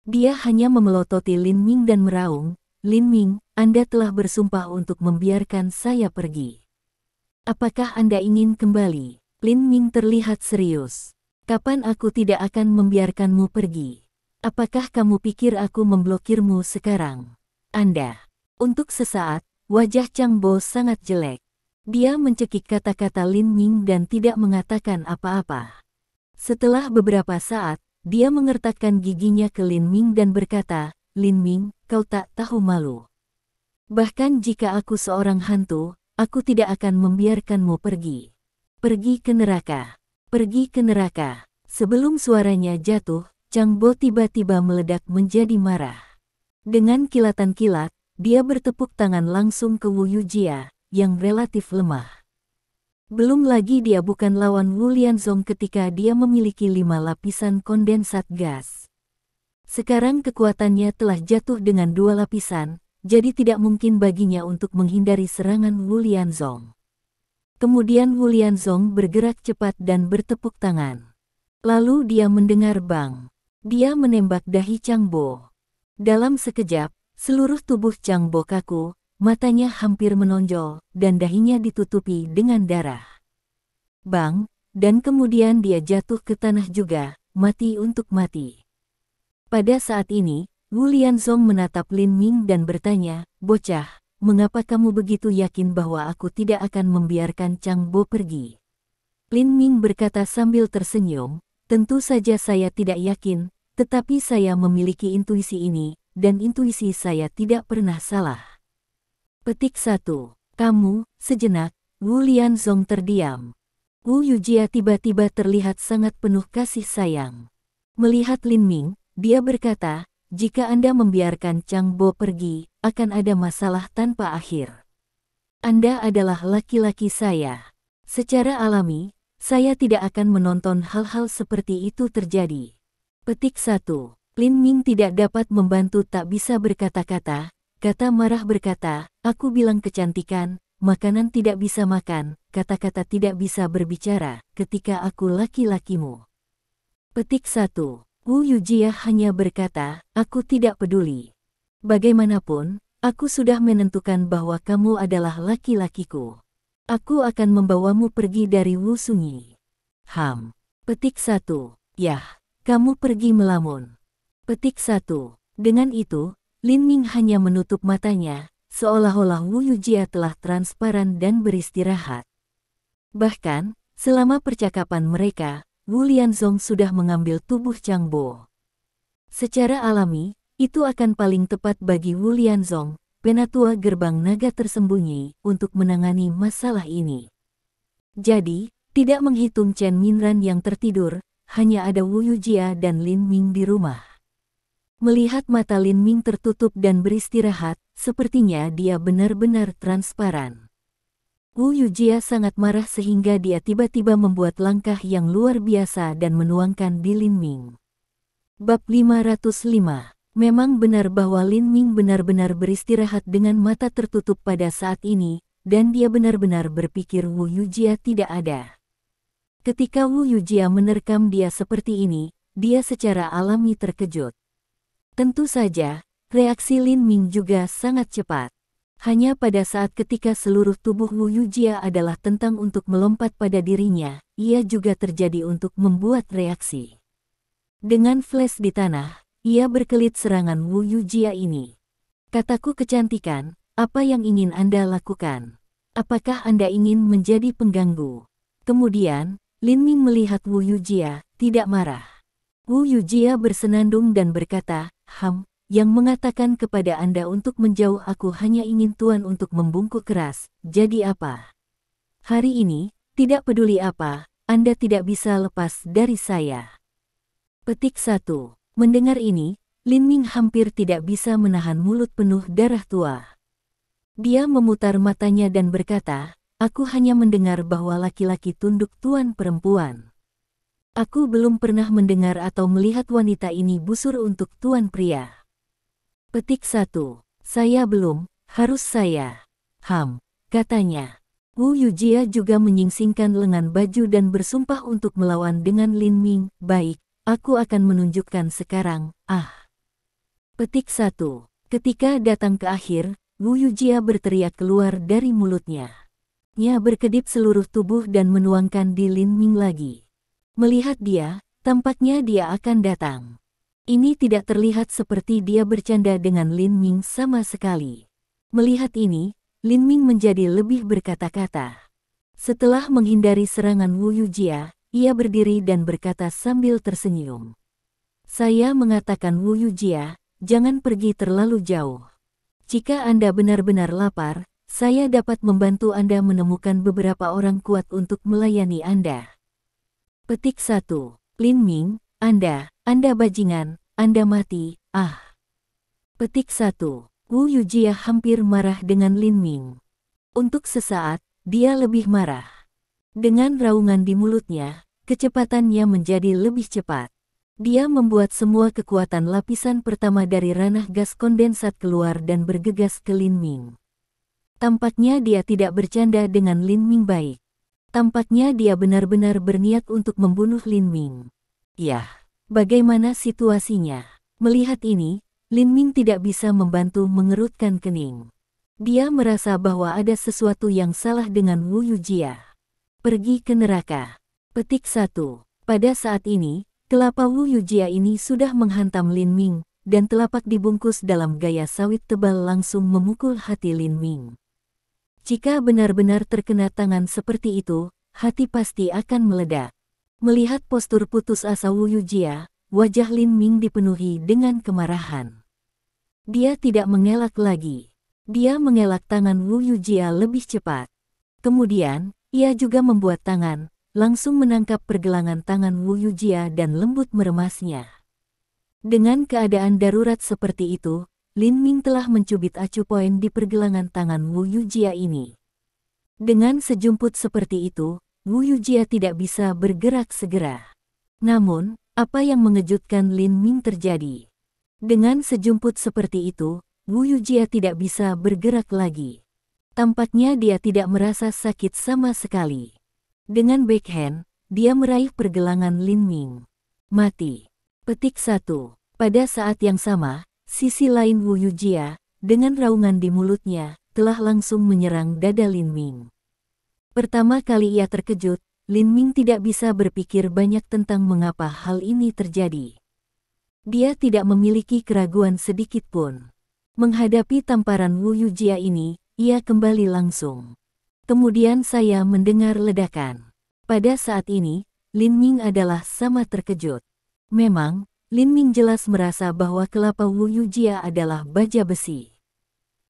Speaker 1: Dia hanya memelototi Lin Ming dan meraung, "Lin Ming, Anda telah bersumpah untuk membiarkan saya pergi. Apakah Anda ingin kembali?" Lin Ming terlihat serius. "Kapan aku tidak akan membiarkanmu pergi? Apakah kamu pikir aku memblokirmu sekarang?" Anda. Untuk sesaat, wajah Chang Bo sangat jelek. Dia mencekik kata-kata Lin Ming dan tidak mengatakan apa-apa. Setelah beberapa saat, dia mengertakkan giginya ke Lin Ming dan berkata, "Lin Ming, kau tak tahu malu. Bahkan jika aku seorang hantu, aku tidak akan membiarkanmu pergi. Pergi ke neraka. Pergi ke neraka." Sebelum suaranya jatuh, Chang Bo tiba-tiba meledak menjadi marah. Dengan kilatan kilat, dia bertepuk tangan langsung ke Wu Yujia, yang relatif lemah. Belum lagi dia bukan lawan Wu Lianzong ketika dia memiliki 5 lapisan kondensat gas. Sekarang kekuatannya telah jatuh dengan 2 lapisan, jadi tidak mungkin baginya untuk menghindari serangan Wu Lianzong. Kemudian Wu Lianzong bergerak cepat dan bertepuk tangan. Lalu dia mendengar bang. Dia menembak dahi Chang Bo. Dalam sekejap, seluruh tubuh Chang Bo kaku, matanya hampir menonjol, dan dahinya ditutupi dengan darah. Bang, dan kemudian dia jatuh ke tanah juga, mati untuk mati. Pada saat ini, Wu Lianzong menatap Lin Ming dan bertanya, "Bocah, mengapa kamu begitu yakin bahwa aku tidak akan membiarkan Chang Bo pergi?" Lin Ming berkata sambil tersenyum, "Tentu saja saya tidak yakin, tetapi saya memiliki intuisi ini, dan intuisi saya tidak pernah salah." Petik 1. Kamu, sejenak, Wu Lianzong terdiam. Wu Yujia tiba-tiba terlihat sangat penuh kasih sayang. Melihat Lin Ming, dia berkata, "Jika Anda membiarkan Chang Bo pergi, akan ada masalah tanpa akhir. Anda adalah laki-laki saya. Secara alami, saya tidak akan menonton hal-hal seperti itu terjadi." Petik 1. Lin Ming tidak dapat membantu tak bisa berkata-kata. Kata marah berkata, "Aku bilang kecantikan, makanan tidak bisa makan, kata-kata tidak bisa berbicara, ketika aku laki-lakimu." Petik 1. Wu Yujia hanya berkata, "Aku tidak peduli. Bagaimanapun, aku sudah menentukan bahwa kamu adalah laki-lakiku. Aku akan membawamu pergi dari Wu Sunyi." Petik 1. Yah, kamu pergi melamun. Petik 1. Dengan itu, Lin Ming hanya menutup matanya, seolah-olah Wu Yujia telah transparan dan beristirahat. Bahkan, selama percakapan mereka, Wu Lianzong sudah mengambil tubuh Chang Bo. Secara alami, itu akan paling tepat bagi Wu Lianzong, penatua gerbang naga tersembunyi, untuk menangani masalah ini. Jadi, tidak menghitung Chen Minran yang tertidur, hanya ada Wu Yujia dan Lin Ming di rumah. Melihat mata Lin Ming tertutup dan beristirahat, sepertinya dia benar-benar transparan. Wu Yujia sangat marah sehingga dia tiba-tiba membuat langkah yang luar biasa dan menuangkan di Lin Ming. Bab 505. Memang benar bahwa Lin Ming benar-benar beristirahat dengan mata tertutup pada saat ini, dan dia benar-benar berpikir Wu Yujia tidak ada. Ketika Wu Yujia menerkam dia seperti ini, dia secara alami terkejut. Tentu saja, reaksi Lin Ming juga sangat cepat. Hanya pada saat ketika seluruh tubuh Wu Yujia adalah tentang untuk melompat pada dirinya, ia juga terjadi untuk membuat reaksi. Dengan flash di tanah, ia berkelit serangan Wu Yujia ini. Kataku kecantikan, apa yang ingin Anda lakukan? Apakah Anda ingin menjadi pengganggu? Kemudian, Lin Ming melihat Wu Yujia, tidak marah. Wu Yujia bersenandung dan berkata, yang mengatakan kepada Anda untuk menjauh aku hanya ingin Tuan untuk membungkuk keras, jadi apa? Hari ini, tidak peduli apa, Anda tidak bisa lepas dari saya. Petik 1. Mendengar ini, Lin Ming hampir tidak bisa menahan mulut penuh darah tua. Dia memutar matanya dan berkata, aku hanya mendengar bahwa laki-laki tunduk tuan perempuan. Aku belum pernah mendengar atau melihat wanita ini busur untuk tuan pria. Petik 1. Saya belum, harus saya. Katanya. Wu Yujia juga menyingsingkan lengan baju dan bersumpah untuk melawan dengan Lin Ming. Baik, aku akan menunjukkan sekarang, Petik 1. Ketika datang ke akhir, Wu Yujia berteriak keluar dari mulutnya. Nya berkedip seluruh tubuh dan menuangkan di Lin Ming lagi. Melihat dia, tampaknya dia akan datang. Ini tidak terlihat seperti dia bercanda dengan Lin Ming sama sekali. Melihat ini, Lin Ming menjadi lebih berkata-kata. Setelah menghindari serangan Wu Yujia, ia berdiri dan berkata sambil tersenyum. Saya mengatakan Wu Yujia, jangan pergi terlalu jauh. Jika Anda benar-benar lapar, saya dapat membantu Anda menemukan beberapa orang kuat untuk melayani Anda. Petik 1. Lin Ming, Anda bajingan, Anda mati, Petik 1. Wu Yujia hampir marah dengan Lin Ming. Untuk sesaat, dia lebih marah. Dengan raungan di mulutnya, kecepatannya menjadi lebih cepat. Dia membuat semua kekuatan lapisan pertama dari ranah gas kondensat keluar dan bergegas ke Lin Ming. Tampaknya dia tidak bercanda dengan Lin Ming baik. Tampaknya dia benar-benar berniat untuk membunuh Lin Ming. Yah, bagaimana situasinya? Melihat ini, Lin Ming tidak bisa membantu mengerutkan kening. Dia merasa bahwa ada sesuatu yang salah dengan Wu Yujia. Pergi ke neraka. Petik 1. Pada saat ini, kelapa Wu Yujia ini sudah menghantam Lin Ming, dan telapak dibungkus dalam gaya sawit tebal langsung memukul hati Lin Ming. Jika benar-benar terkena tangan seperti itu, hati pasti akan meledak. Melihat postur putus asa Wu Yujia, wajah Lin Ming dipenuhi dengan kemarahan. Dia tidak mengelak lagi. Dia mengelak tangan Wu Yujia lebih cepat. Kemudian, ia juga membuat tangan, langsung menangkap pergelangan tangan Wu Yujia dan lembut meremasnya. Dengan keadaan darurat seperti itu, Lin Ming telah mencubit acu poin di pergelangan tangan Wu Yujia ini. Dengan sejumput seperti itu, Wu Yujia tidak bisa bergerak segera. Namun, apa yang mengejutkan Lin Ming terjadi. Dengan sejumput seperti itu, Wu Yujia tidak bisa bergerak lagi. Tampaknya dia tidak merasa sakit sama sekali. Dengan backhand, dia meraih pergelangan Lin Ming. Mati. Petik 1. Pada saat yang sama, sisi lain Wu Yujia, dengan raungan di mulutnya, telah langsung menyerang dada Lin Ming. Pertama kali ia terkejut, Lin Ming tidak bisa berpikir banyak tentang mengapa hal ini terjadi. Dia tidak memiliki keraguan sedikit pun. Menghadapi tamparan Wu Yujia ini, ia kembali langsung. Kemudian saya mendengar ledakan. Pada saat ini, Lin Ming adalah sama terkejut. Memang, Lin Ming jelas merasa bahwa kelapa Wu Yujia adalah baja besi.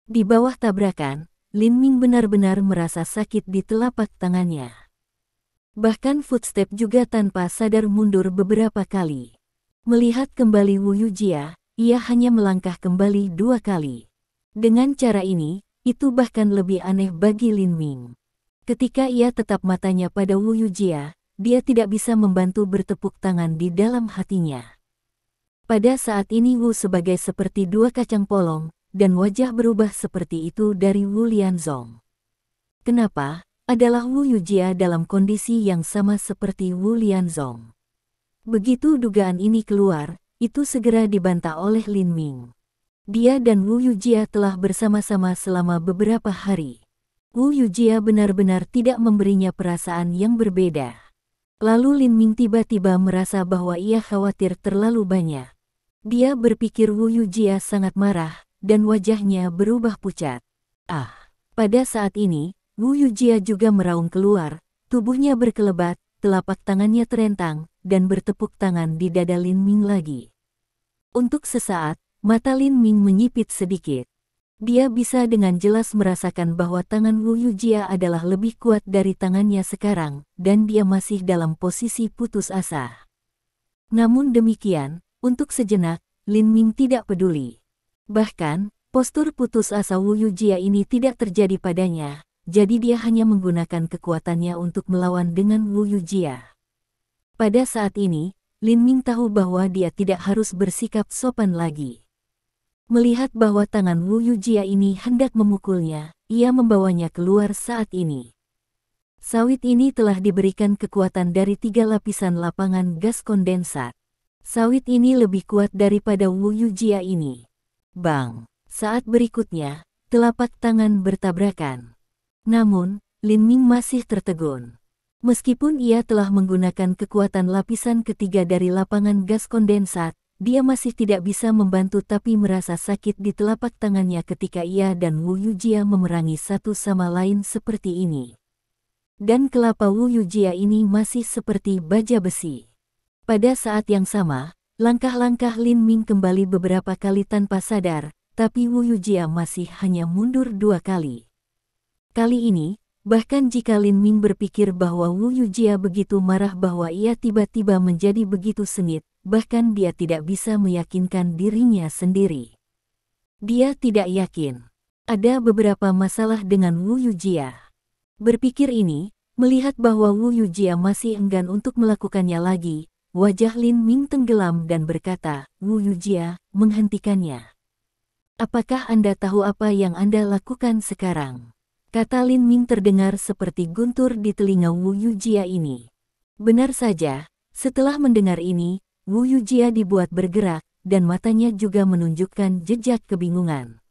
Speaker 1: Di bawah tabrakan, Lin Ming benar-benar merasa sakit di telapak tangannya. Bahkan footstep juga tanpa sadar mundur beberapa kali. Melihat kembali Wu Yujia, ia hanya melangkah kembali 2 kali. Dengan cara ini, itu bahkan lebih aneh bagi Lin Ming. Ketika ia tetap matanya pada Wu Yujia, dia tidak bisa membantu bertepuk tangan di dalam hatinya. Pada saat ini Wu sebagai seperti 2 kacang polong, dan wajah berubah seperti itu dari Wu Lianzong. Kenapa? Adalah Wu Yujia dalam kondisi yang sama seperti Wu Lianzong. Begitu dugaan ini keluar, itu segera dibantah oleh Lin Ming. Dia dan Wu Yujia telah bersama-sama selama beberapa hari. Wu Yujia benar-benar tidak memberinya perasaan yang berbeda. Lalu Lin Ming tiba-tiba merasa bahwa ia khawatir terlalu banyak. Dia berpikir Wu Yujia sangat marah, dan wajahnya berubah pucat. Ah! Pada saat ini, Wu Yujia juga meraung keluar, tubuhnya berkelebat, telapak tangannya terentang, dan bertepuk tangan di dada Lin Ming lagi. Untuk sesaat, mata Lin Ming menyipit sedikit. Dia bisa dengan jelas merasakan bahwa tangan Wu Yujia adalah lebih kuat dari tangannya sekarang, dan dia masih dalam posisi putus asa. Namun demikian, untuk sejenak, Lin Ming tidak peduli. Bahkan, postur putus asa Wu Yujia ini tidak terjadi padanya, jadi dia hanya menggunakan kekuatannya untuk melawan dengan Wu Yujia. Pada saat ini, Lin Ming tahu bahwa dia tidak harus bersikap sopan lagi. Melihat bahwa tangan Wu Yujia ini hendak memukulnya, ia membawanya keluar saat ini. Sawit ini telah diberikan kekuatan dari 3 lapisan lapangan gas kondensat. Sawit ini lebih kuat daripada Wu Yujia ini. Bang! Saat berikutnya, telapak tangan bertabrakan. Namun, Lin Ming masih tertegun. Meskipun ia telah menggunakan kekuatan lapisan ketiga dari lapangan gas kondensat, dia masih tidak bisa membantu tapi merasa sakit di telapak tangannya ketika ia dan Wu Yujia memerangi satu sama lain seperti ini. Dan kelapa Wu Yujia ini masih seperti baja besi. Pada saat yang sama, langkah-langkah Lin Ming kembali beberapa kali tanpa sadar, tapi Wu Yujia masih hanya mundur 2 kali. Kali ini, bahkan jika Lin Ming berpikir bahwa Wu Yujia begitu marah bahwa ia tiba-tiba menjadi begitu sengit, bahkan dia tidak bisa meyakinkan dirinya sendiri. Dia tidak yakin. Ada beberapa masalah dengan Wu Yujia. Berpikir ini, melihat bahwa Wu Yujia masih enggan untuk melakukannya lagi, wajah Lin Ming tenggelam dan berkata, "Wu Yujia, menghentikannya. Apakah Anda tahu apa yang Anda lakukan sekarang?" Kata Lin Ming terdengar seperti guntur di telinga Wu Yujia ini. Benar saja, setelah mendengar ini, Wu Yujia dibuat bergerak, dan matanya juga menunjukkan jejak kebingungan.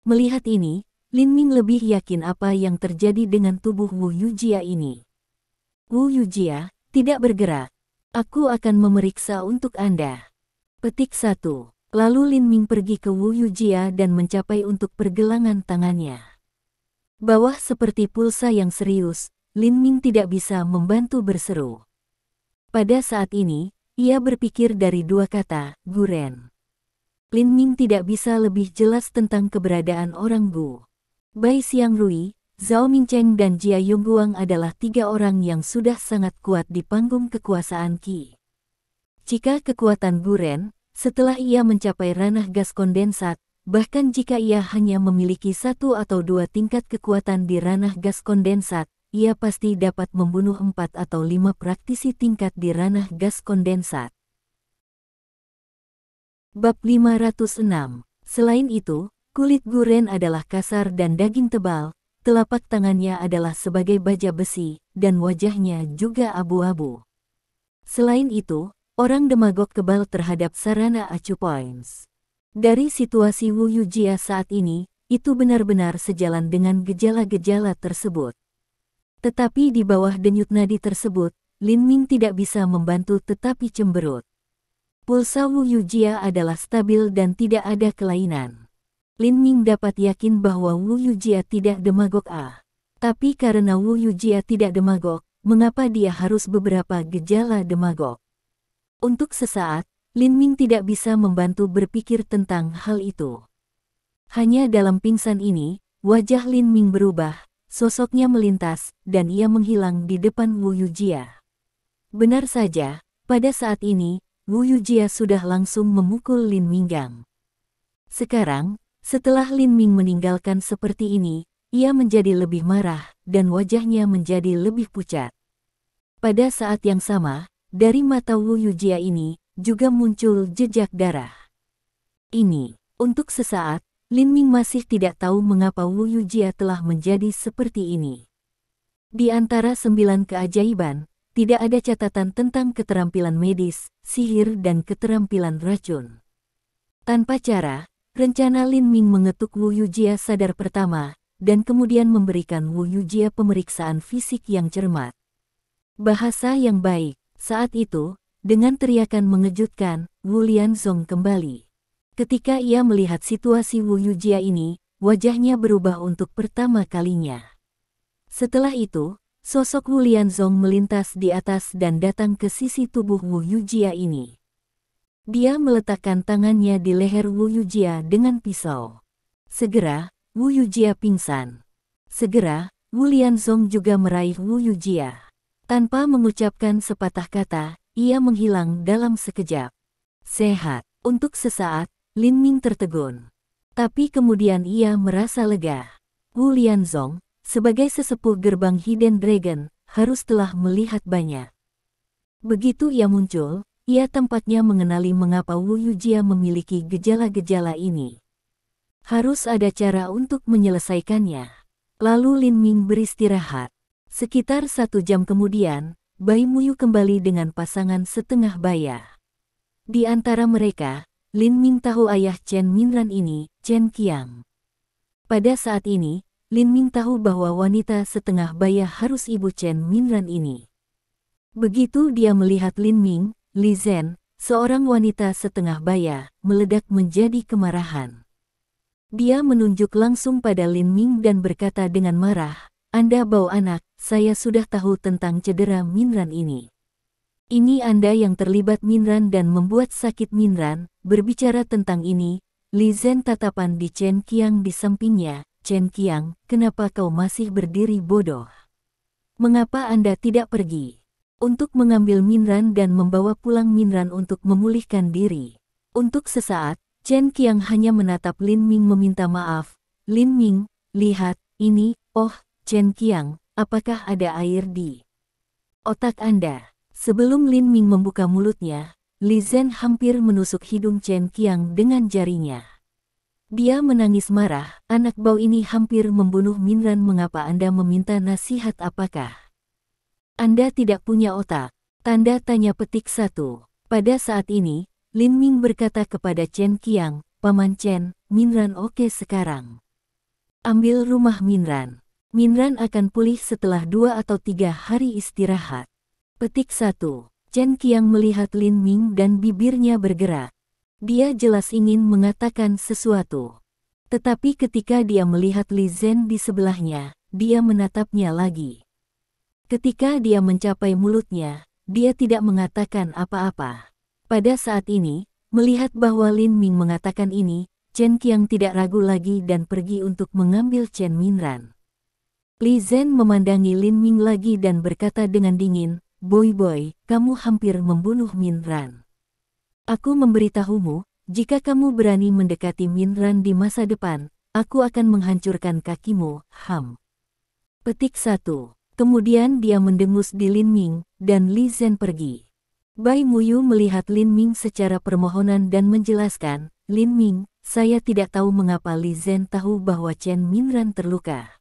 Speaker 1: Melihat ini, Lin Ming lebih yakin apa yang terjadi dengan tubuh Wu Yujia ini. "Wu Yujia, tidak bergerak. Aku akan memeriksa untuk Anda." Petik 1. Lalu Lin Ming pergi ke Wu Yujia dan mencapai untuk pergelangan tangannya. Bawah seperti pulsa yang serius, Lin Ming tidak bisa membantu berseru. Pada saat ini, ia berpikir dari 2 kata, Guren. Lin Ming tidak bisa lebih jelas tentang keberadaan orang Gu. Bai Xiangrui, Zhao Mingcheng dan Jia Yongguang adalah 3 orang yang sudah sangat kuat di panggung kekuasaan Qi. Jika kekuatan Guren, setelah ia mencapai ranah gas kondensat, bahkan jika ia hanya memiliki 1 atau 2 tingkat kekuatan di ranah gas kondensat, ia pasti dapat membunuh 4 atau 5 praktisi tingkat di ranah gas kondensat. Bab 506. Selain itu, kulit Guren adalah kasar dan daging tebal, telapak tangannya adalah sebagai baja besi, dan wajahnya juga abu-abu. Selain itu, orang demagog kebal terhadap sarana acu points. Dari situasi Wu Yujia saat ini, itu benar-benar sejalan dengan gejala-gejala tersebut. Tetapi di bawah denyut nadi tersebut, Lin Ming tidak bisa membantu tetapi cemberut. Pulsa Wu Yujia adalah stabil dan tidak ada kelainan. Lin Ming dapat yakin bahwa Wu Yujia tidak demagog Tapi karena Wu Yujia tidak demagog, mengapa dia harus beberapa gejala demagog? Untuk sesaat, Lin Ming tidak bisa membantu berpikir tentang hal itu. Hanya dalam pingsan ini, wajah Lin Ming berubah, sosoknya melintas, dan ia menghilang di depan Wu Yujia. Benar saja, pada saat ini, Wu Yujia sudah langsung memukul Lin Minggang. Sekarang, setelah Lin Ming meninggalkan seperti ini, ia menjadi lebih marah, dan wajahnya menjadi lebih pucat. Pada saat yang sama, dari mata Wu Yujia ini, juga muncul jejak darah. Ini, untuk sesaat, Lin Ming masih tidak tahu mengapa Wu Yujia telah menjadi seperti ini. Di antara 9 keajaiban, tidak ada catatan tentang keterampilan medis, sihir dan keterampilan racun. Tanpa cara, rencana Lin Ming mengetuk Wu Yujia sadar pertama, dan kemudian memberikan Wu Yujia pemeriksaan fisik yang cermat. Bahasa yang baik, saat itu, dengan teriakan mengejutkan, Wu Lianzong kembali. Ketika ia melihat situasi Wu Yujia ini, wajahnya berubah untuk pertama kalinya. Setelah itu, sosok Wu Lianzong melintas di atas dan datang ke sisi tubuh Wu Yujia ini. Dia meletakkan tangannya di leher Wu Yujia dengan pisau. Segera, Wu Yujia pingsan. Segera, Wu Lianzong juga meraih Wu Yujia. Tanpa mengucapkan sepatah kata, ia menghilang dalam sekejap. Sehat. Untuk sesaat, Lin Ming tertegun. Tapi kemudian ia merasa lega. Wu Lianzong, sebagai sesepuh gerbang Hidden Dragon, harus telah melihat banyak. Begitu ia muncul, ia tampaknya mengenali mengapa Wu Yujia memiliki gejala-gejala ini. Harus ada cara untuk menyelesaikannya. Lalu Lin Ming beristirahat. Sekitar 1 jam kemudian, Bai Muyu kembali dengan pasangan setengah baya. Di antara mereka, Lin Ming tahu ayah Chen Minran ini, Chen Qiang. Pada saat ini, Lin Ming tahu bahwa wanita setengah baya harus ibu Chen Minran ini. Begitu dia melihat Lin Ming, Li Zhen, seorang wanita setengah baya, meledak menjadi kemarahan. Dia menunjuk langsung pada Lin Ming dan berkata dengan marah, "Anda bau anak, saya sudah tahu tentang cedera Minran ini. Ini Anda yang terlibat Minran dan membuat sakit Minran." Berbicara tentang ini, Li Zhen tatapan di Chen Qiang di sampingnya. "Chen Qiang, kenapa kau masih berdiri bodoh? Mengapa Anda tidak pergi untuk mengambil Minran dan membawa pulang Minran untuk memulihkan diri?" Untuk sesaat, Chen Qiang hanya menatap Lin Ming meminta maaf. "Lin Ming, lihat, ini, oh, Chen Qiang, apakah ada air di otak Anda?" Sebelum Lin Ming membuka mulutnya, Li Zhen hampir menusuk hidung Chen Qiang dengan jarinya. Dia menangis marah, "Anak bau ini hampir membunuh Minran, mengapa Anda meminta nasihat? Apakah Anda tidak punya otak?" Tanda tanya petik 1. Pada saat ini, Lin Ming berkata kepada Chen Qiang, "Paman Chen, Minran oke sekarang. Ambil rumah Minran. Minran akan pulih setelah 2 atau 3 hari istirahat." Petik 1. Chen Qiang melihat Lin Ming dan bibirnya bergerak. Dia jelas ingin mengatakan sesuatu. Tetapi ketika dia melihat Li Zhen di sebelahnya, dia menatapnya lagi. Ketika dia mencapai mulutnya, dia tidak mengatakan apa-apa. Pada saat ini, melihat bahwa Lin Ming mengatakan ini, Chen Qiang tidak ragu lagi dan pergi untuk mengambil Chen Minran. Li Zhen memandangi Lin Ming lagi dan berkata dengan dingin, "Boy, kamu hampir membunuh Minran. Aku memberitahumu, jika kamu berani mendekati Minran di masa depan, aku akan menghancurkan kakimu." Petik 1. Kemudian dia mendengus di Lin Ming, dan Li Zhen pergi. Bai Muyu melihat Lin Ming secara permohonan dan menjelaskan, "Lin Ming, saya tidak tahu mengapa Li Zhen tahu bahwa Chen Minran terluka.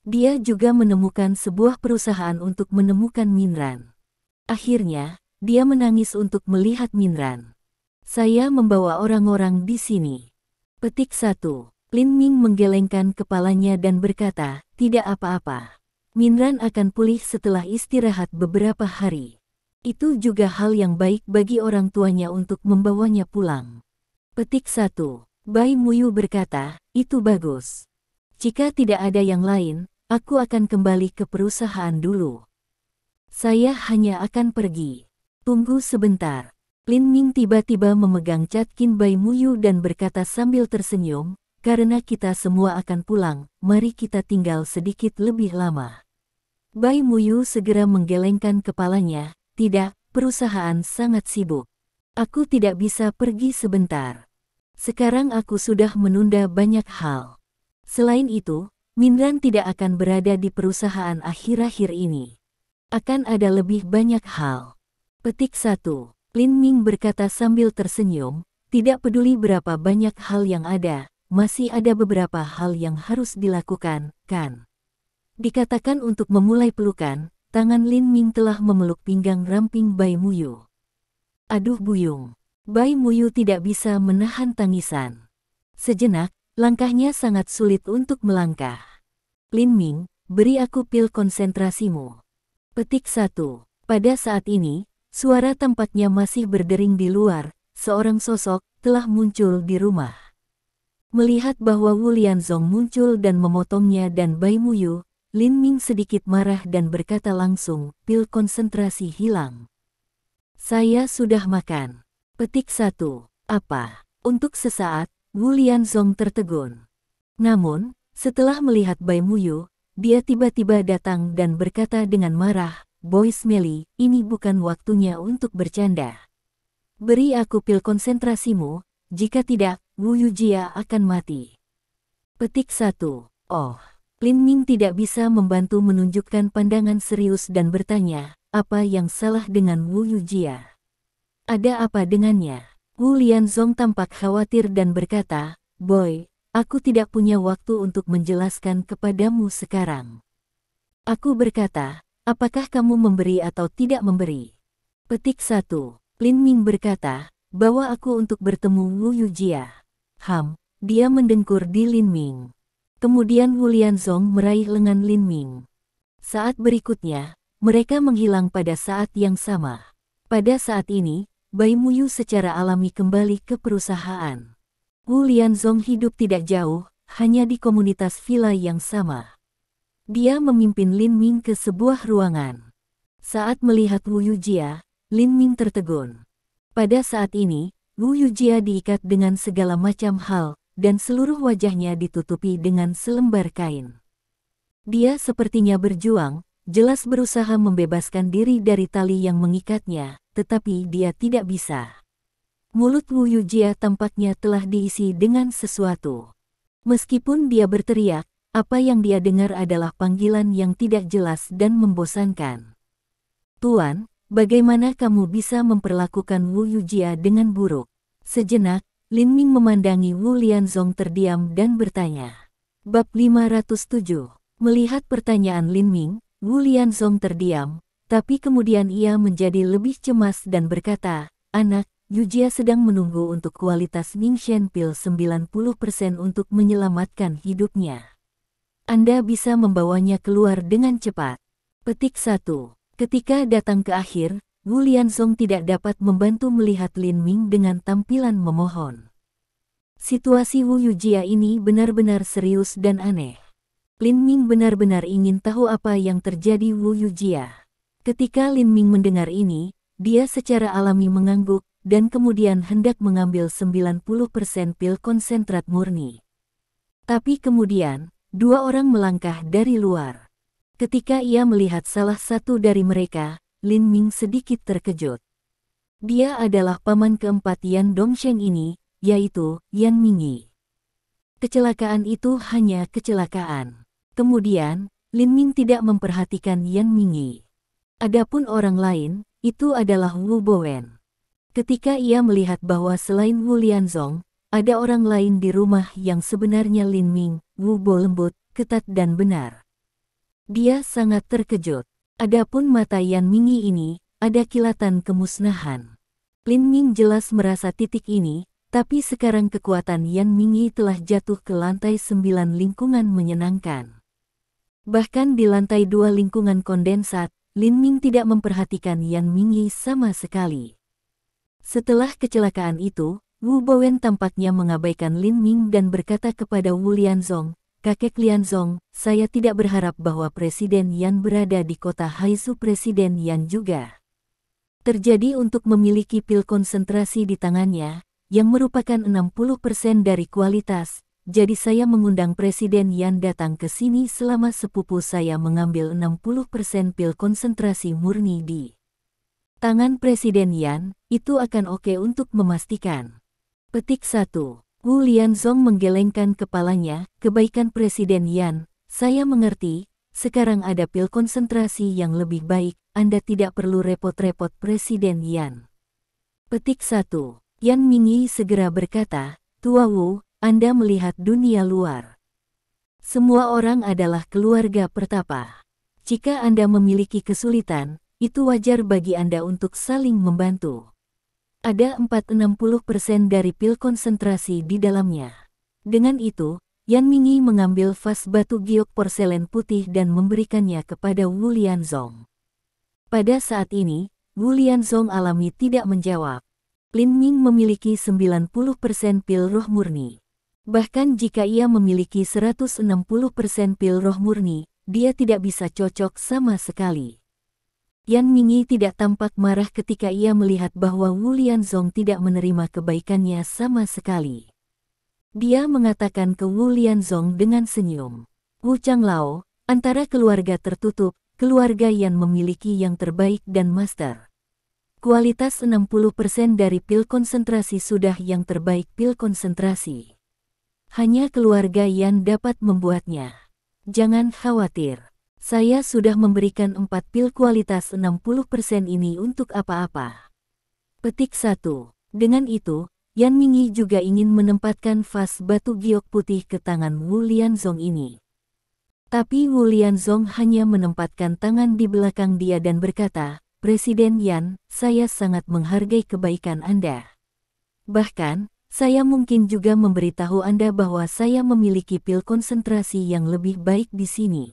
Speaker 1: Dia juga menemukan sebuah perusahaan untuk menemukan Minran. Akhirnya, dia menangis untuk melihat Minran. Saya membawa orang-orang di sini." Petik 1. Lin Ming menggelengkan kepalanya dan berkata, "Tidak apa-apa. Minran akan pulih setelah istirahat beberapa hari. Itu juga hal yang baik bagi orang tuanya untuk membawanya pulang." Petik 1. Bai Muyu berkata, "Itu bagus. Jika tidak ada yang lain, aku akan kembali ke perusahaan dulu. Saya hanya akan pergi. Tunggu sebentar." Lin Ming tiba-tiba memegang catkin Bai Muyu dan berkata sambil tersenyum, "Karena kita semua akan pulang, mari kita tinggal sedikit lebih lama." Bai Muyu segera menggelengkan kepalanya, "Tidak, perusahaan sangat sibuk. Aku tidak bisa pergi sebentar. Sekarang aku sudah menunda banyak hal. Selain itu, Minran tidak akan berada di perusahaan akhir-akhir ini. Akan ada lebih banyak hal." Petik 1. Lin Ming berkata sambil tersenyum, "Tidak peduli berapa banyak hal yang ada, masih ada beberapa hal yang harus dilakukan, kan?" Dikatakan untuk memulai pelukan, tangan Lin Ming telah memeluk pinggang ramping Bai Muyu. Aduh buyung. Bai Muyu tidak bisa menahan tangisan. Sejenak, langkahnya sangat sulit untuk melangkah. "Lin Ming, beri aku pil konsentrasimu." Petik 1. Pada saat ini, suara tampaknya masih berdering di luar, seorang sosok telah muncul di rumah. Melihat bahwa Wu Lianzong muncul dan memotongnya dan Bai Muyu, Lin Ming sedikit marah dan berkata langsung, pil konsentrasi hilang. Saya sudah makan. Petik 1. Apa? Untuk sesaat, Wu Lianzong tertegun. Namun, setelah melihat Bai Muyu, dia tiba-tiba datang dan berkata dengan marah, Boy Smelly, ini bukan waktunya untuk bercanda. Beri aku pil konsentrasimu, jika tidak, Wu Yujia akan mati. Petik 1. Oh, Lin Ming tidak bisa membantu menunjukkan pandangan serius dan bertanya, apa yang salah dengan Wu Yujia? Ada apa dengannya? Wu Lianzong tampak khawatir dan berkata, Boy, aku tidak punya waktu untuk menjelaskan kepadamu sekarang. Aku berkata, apakah kamu memberi atau tidak memberi? Petik 1. Lin Ming berkata, bawa aku untuk bertemu Wu Yujia. Dia mendengkur di Lin Ming. Kemudian Wu Lianzong meraih lengan Lin Ming. Saat berikutnya, mereka menghilang pada saat yang sama. Pada saat ini, Bai Muyu secara alami kembali ke perusahaan. Wu Lianzong hidup tidak jauh, hanya di komunitas villa yang sama. Dia memimpin Lin Ming ke sebuah ruangan. Saat melihat Wu Yujia, Lin Ming tertegun. Pada saat ini, Wu Yujia diikat dengan segala macam hal, dan seluruh wajahnya ditutupi dengan selembar kain. Dia sepertinya berjuang, jelas berusaha membebaskan diri dari tali yang mengikatnya, tetapi dia tidak bisa. Mulut Wu Yujia tampaknya telah diisi dengan sesuatu. Meskipun dia berteriak, apa yang dia dengar adalah panggilan yang tidak jelas dan membosankan. Tuan, bagaimana kamu bisa memperlakukan Wu Yujia dengan buruk? Sejenak, Lin Ming memandangi Wu Lianzong terdiam dan bertanya. Bab 507. Melihat pertanyaan Lin Ming, Wu Lianzong terdiam, tapi kemudian ia menjadi lebih cemas dan berkata, anak, Yujia sedang menunggu untuk kualitas Ningshen Pil 90% untuk menyelamatkan hidupnya. Anda bisa membawanya keluar dengan cepat. Petik 1. Ketika datang ke akhir, Wu Lianzong tidak dapat membantu melihat Lin Ming dengan tampilan memohon. Situasi Wu Yujia ini benar-benar serius dan aneh. Lin Ming benar-benar ingin tahu apa yang terjadi Wu Yujia. Ketika Lin Ming mendengar ini, dia secara alami mengangguk, dan kemudian hendak mengambil 90% pil konsentrat murni. Tapi kemudian, dua orang melangkah dari luar. Ketika ia melihat salah satu dari mereka, Lin Ming sedikit terkejut. Dia adalah paman keempat Yan Dongsheng ini, yaitu Yan Mingyi. Kecelakaan itu hanya kecelakaan. Kemudian, Lin Ming tidak memperhatikan Yan Mingyi. Adapun orang lain, itu adalah Wu Bowen. Ketika ia melihat bahwa selain Wu Lianzong, ada orang lain di rumah yang sebenarnya Lin Ming, Wu Bo lembut, ketat dan benar. Dia sangat terkejut. Adapun mata Yan Mingyi ini, ada kilatan kemusnahan. Lin Ming jelas merasa titik ini, tapi sekarang kekuatan Yan Mingyi telah jatuh ke lantai 9 lingkungan menyenangkan. Bahkan di lantai 2 lingkungan kondensat, Lin Ming tidak memperhatikan Yan Mingyi sama sekali. Setelah kecelakaan itu, Wu Bowen tampaknya mengabaikan Lin Ming dan berkata kepada Wu Lianzong, Kakek Lianzong, saya tidak berharap bahwa Presiden Yan berada di kota Haizu. Presiden Yan juga terjadi untuk memiliki pil konsentrasi di tangannya, yang merupakan 60% dari kualitas, jadi saya mengundang Presiden Yan datang ke sini selama sepupu saya mengambil 60% pil konsentrasi murni di tangan Presiden Yan, itu akan oke untuk memastikan. Petik 1. Wu Lianzong menggelengkan kepalanya, kebaikan Presiden Yan, saya mengerti, sekarang ada pil konsentrasi yang lebih baik, Anda tidak perlu repot-repot Presiden Yan. Petik 1. Yan Mingyi segera berkata, Tua Wu, Anda melihat dunia luar. Semua orang adalah keluarga pertapa. Jika Anda memiliki kesulitan, itu wajar bagi Anda untuk saling membantu. Ada 460% dari pil konsentrasi di dalamnya. Dengan itu, Yan Mingyi mengambil vas batu giok porselen putih dan memberikannya kepada Wu Lianzong. Pada saat ini, Wu Lianzong alami tidak menjawab. Lin Ming memiliki 90% pil roh murni. Bahkan jika ia memiliki 160% pil roh murni, dia tidak bisa cocok sama sekali. Yan Mingyi tidak tampak marah ketika ia melihat bahwa Wu Lianzong tidak menerima kebaikannya sama sekali. Dia mengatakan ke Wu Lianzong dengan senyum, "Wu Changlao, antara keluarga tertutup, keluarga Yan memiliki yang terbaik dan master. Kualitas 60% dari pil konsentrasi sudah yang terbaik pil konsentrasi. Hanya keluarga Yan dapat membuatnya. Jangan khawatir. Saya sudah memberikan 4 pil kualitas 60% ini untuk apa-apa." Petik 1. Dengan itu, Yan Mingyi juga ingin menempatkan vas batu giok putih ke tangan Wu Lianzong ini. Tapi Wu Lianzong hanya menempatkan tangan di belakang dia dan berkata, "Presiden Yan, saya sangat menghargai kebaikan Anda. Bahkan, saya mungkin juga memberitahu Anda bahwa saya memiliki pil konsentrasi yang lebih baik di sini."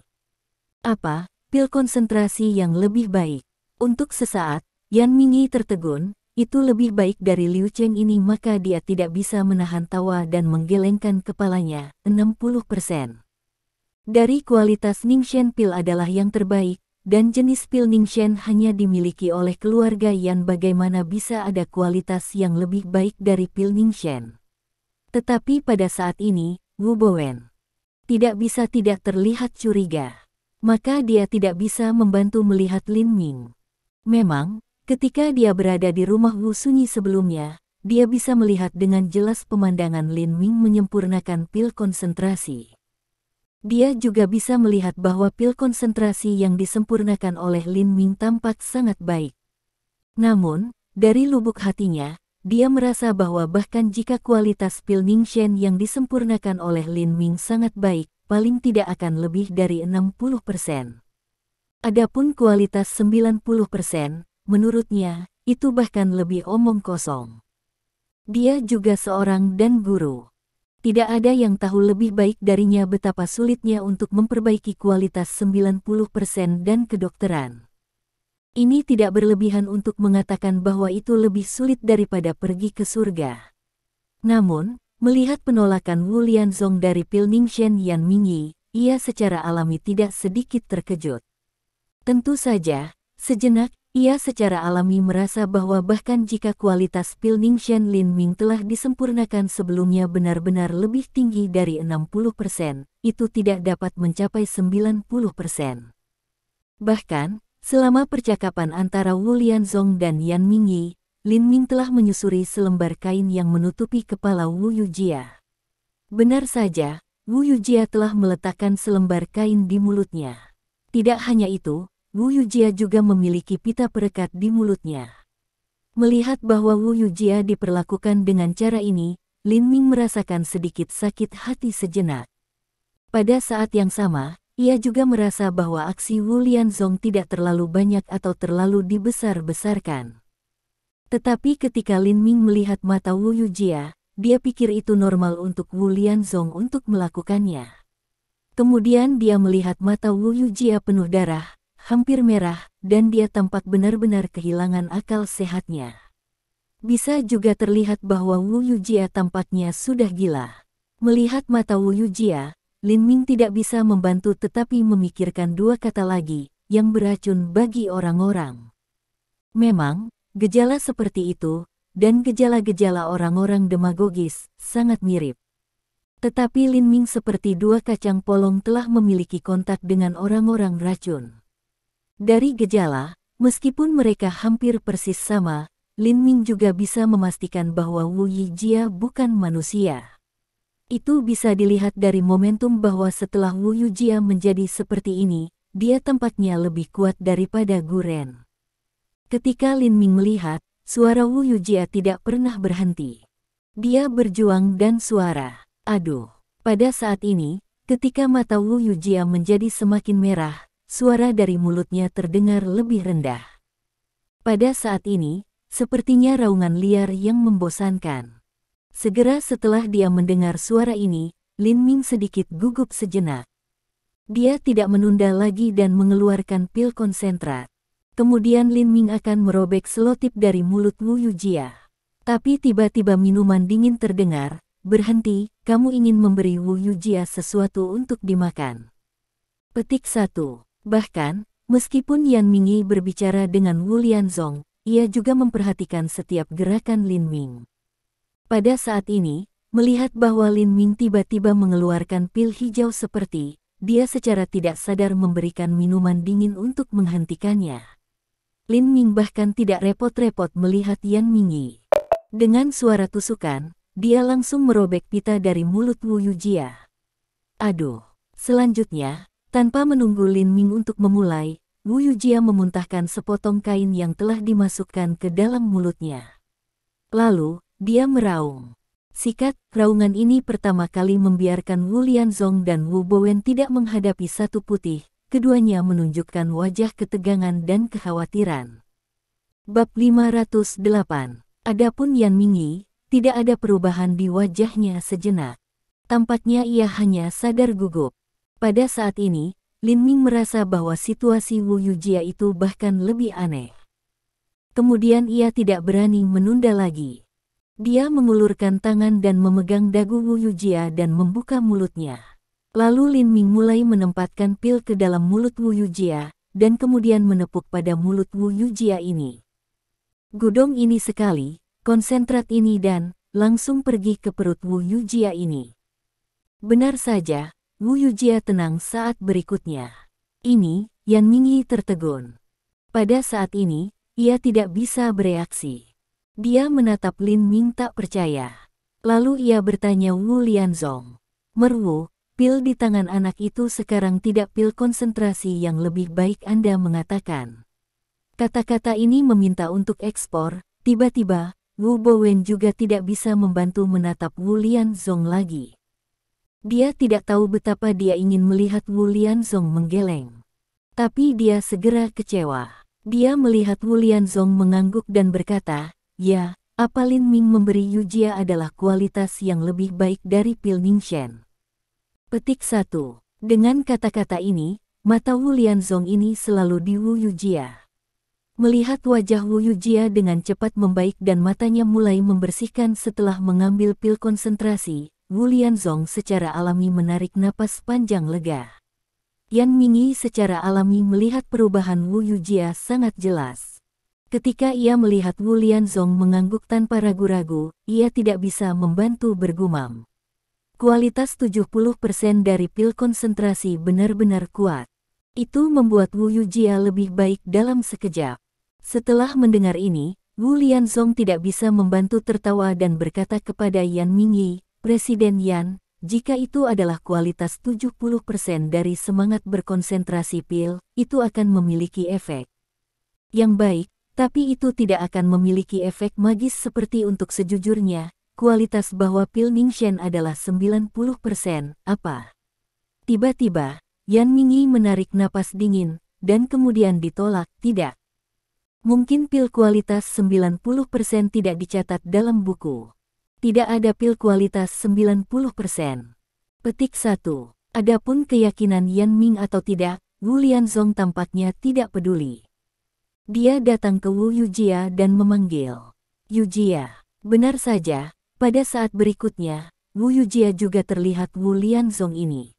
Speaker 1: "Apa, pil konsentrasi yang lebih baik?" Untuk sesaat, Yan Mingyi tertegun. Itu lebih baik dari Liu Cheng ini, maka dia tidak bisa menahan tawa dan menggelengkan kepalanya. 60%. Dari kualitas Ningxian pil adalah yang terbaik, dan jenis pil Ningxian hanya dimiliki oleh keluarga Yan. Bagaimana bisa ada kualitas yang lebih baik dari pil Ningxian? Tetapi pada saat ini, Wu Bowen tidak bisa tidak terlihat curiga. Maka dia tidak bisa membantu melihat Lin Ming. Memang, ketika dia berada di rumah Wu Sunyi sebelumnya, dia bisa melihat dengan jelas pemandangan Lin Ming menyempurnakan pil konsentrasi. Dia juga bisa melihat bahwa pil konsentrasi yang disempurnakan oleh Lin Ming tampak sangat baik. Namun, dari lubuk hatinya, dia merasa bahwa bahkan jika kualitas pil Ningxian yang disempurnakan oleh Lin Ming sangat baik, paling tidak akan lebih dari 60%. Adapun kualitas 90%, menurutnya, itu bahkan lebih omong kosong. Dia juga seorang dan guru. Tidak ada yang tahu lebih baik darinya betapa sulitnya untuk memperbaiki kualitas 90% dan kedokteran. Ini tidak berlebihan untuk mengatakan bahwa itu lebih sulit daripada pergi ke surga. Namun, melihat penolakan Wu Lianzong dari pil Ningxian Yan Mingyi, ia secara alami tidak sedikit terkejut. Tentu saja, sejenak, ia secara alami merasa bahwa bahkan jika kualitas pil Ningxian Lin Ming telah disempurnakan sebelumnya benar-benar lebih tinggi dari 60%, itu tidak dapat mencapai 90%. Bahkan, selama percakapan antara Wu Lianzong dan Yan Mingyi, Lin Ming telah menyusuri selembar kain yang menutupi kepala Wu Yujia. Benar saja, Wu Yujia telah meletakkan selembar kain di mulutnya. Tidak hanya itu, Wu Yujia juga memiliki pita perekat di mulutnya. Melihat bahwa Wu Yujia diperlakukan dengan cara ini, Lin Ming merasakan sedikit sakit hati sejenak. Pada saat yang sama, ia juga merasa bahwa aksi Wu Lianzong tidak terlalu banyak atau terlalu dibesar-besarkan. Tetapi ketika Lin Ming melihat mata Wu Yujia, dia pikir itu normal untuk Wu Lianzong untuk melakukannya. Kemudian dia melihat mata Wu Yujia penuh darah, hampir merah, dan dia tampak benar-benar kehilangan akal sehatnya. Bisa juga terlihat bahwa Wu Yujia tampaknya sudah gila. Melihat mata Wu Yujia, Lin Ming tidak bisa membantu tetapi memikirkan dua kata lagi, yang beracun bagi orang-orang. Memang, gejala seperti itu, dan gejala-gejala orang-orang demagogis, sangat mirip. Tetapi Lin Ming seperti dua kacang polong telah memiliki kontak dengan orang-orang racun. Dari gejala, meskipun mereka hampir persis sama, Lin Ming juga bisa memastikan bahwa Wu Yujia bukan manusia. Itu bisa dilihat dari momentum bahwa setelah Wu Yujia menjadi seperti ini, dia tampaknya lebih kuat daripada Guren. Ketika Lin Ming melihat, suara Wu Yujia tidak pernah berhenti. Dia berjuang dan suara, "Aduh." Pada saat ini, ketika mata Wu Yujia menjadi semakin merah, suara dari mulutnya terdengar lebih rendah. Pada saat ini, sepertinya raungan liar yang membosankan. Segera setelah dia mendengar suara ini, Lin Ming sedikit gugup sejenak. Dia tidak menunda lagi dan mengeluarkan pil konsentrat. Kemudian Lin Ming akan merobek selotip dari mulut Wu Yujia. Tapi tiba-tiba minuman dingin terdengar, berhenti, kamu ingin memberi Wu Yujia sesuatu untuk dimakan. Petik 1. Bahkan, meskipun Yan Mingyi berbicara dengan Wu Lianzong, ia juga memperhatikan setiap gerakan Lin Ming. Pada saat ini, melihat bahwa Lin Ming tiba-tiba mengeluarkan pil hijau seperti, dia secara tidak sadar memberikan minuman dingin untuk menghentikannya. Lin Ming bahkan tidak repot-repot melihat Yan Mingyi. Dengan suara tusukan, dia langsung merobek pita dari mulut Wu Yujia. Aduh. Selanjutnya, tanpa menunggu Lin Ming untuk memulai, Wu Yujia memuntahkan sepotong kain yang telah dimasukkan ke dalam mulutnya. Lalu, dia meraung. Sikat, raungan ini pertama kali membiarkan Wu Lianzong dan Wu Bowen tidak menghadapi satu putih, keduanya menunjukkan wajah ketegangan dan kekhawatiran. Bab 508. Adapun Yan Mingyi, tidak ada perubahan di wajahnya sejenak. Tampaknya ia hanya sadar gugup. Pada saat ini, Lin Ming merasa bahwa situasi Wu Yujia itu bahkan lebih aneh. Kemudian ia tidak berani menunda lagi. Dia mengulurkan tangan dan memegang dagu Wu Yujia dan membuka mulutnya. Lalu Lin Ming mulai menempatkan pil ke dalam mulut Wu Yujia, dan kemudian menepuk pada mulut Wu Yujia ini. Gudong ini sekali, konsentrat ini dan, langsung pergi ke perut Wu Yujia ini. Benar saja, Wu Yujia tenang saat berikutnya. Ini, Yan Mingyi tertegun. Pada saat ini, ia tidak bisa bereaksi. Dia menatap Lin Ming tak percaya. Lalu ia bertanya Wu Lianzong. Merwu, pil di tangan anak itu sekarang tidak pil konsentrasi yang lebih baik Anda mengatakan. Kata-kata ini meminta untuk ekspor, tiba-tiba, Wu Bowen juga tidak bisa membantu menatap Wu Lianzong lagi. Dia tidak tahu betapa dia ingin melihat Wu Lianzong menggeleng. Tapi dia segera kecewa. Dia melihat Wu Lianzong mengangguk dan berkata, ya, apa Lin Ming memberi Yujia adalah kualitas yang lebih baik dari pil Ningxen. Petik 1. Dengan kata-kata ini, mata Wu Lianzong ini selalu di Wu Yujia. Melihat wajah Wu Yujia dengan cepat membaik dan matanya mulai membersihkan setelah mengambil pil konsentrasi, Wu Lianzong secara alami menarik napas panjang lega. Yan Mingyi secara alami melihat perubahan Wu Yujia sangat jelas. Ketika ia melihat Wu Lianzong mengangguk tanpa ragu-ragu, ia tidak bisa membantu bergumam. Kualitas 70% dari pil konsentrasi benar-benar kuat. Itu membuat Wu Yujia lebih baik dalam sekejap. Setelah mendengar ini, Wu Lianzong tidak bisa membantu tertawa dan berkata kepada Yan Mingyi, Presiden Yan, jika itu adalah kualitas 70% dari semangat berkonsentrasi pil, itu akan memiliki efek yang baik, tapi itu tidak akan memiliki efek magis seperti untuk sejujurnya, kualitas bahwa pil Ningxen adalah 90%, apa? Tiba-tiba, Yan Mingyi menarik napas dingin, dan kemudian ditolak, tidak. Mungkin pil kualitas 90% tidak dicatat dalam buku. Tidak ada pil kualitas 90%. Petik 1. Adapun keyakinan Yan Ming atau tidak, Wu Lianzong tampaknya tidak peduli. Dia datang ke Wu Yujia dan memanggil, Yujia. Benar saja, pada saat berikutnya, Wu Yujia juga terlihat Wu Lianzong ini.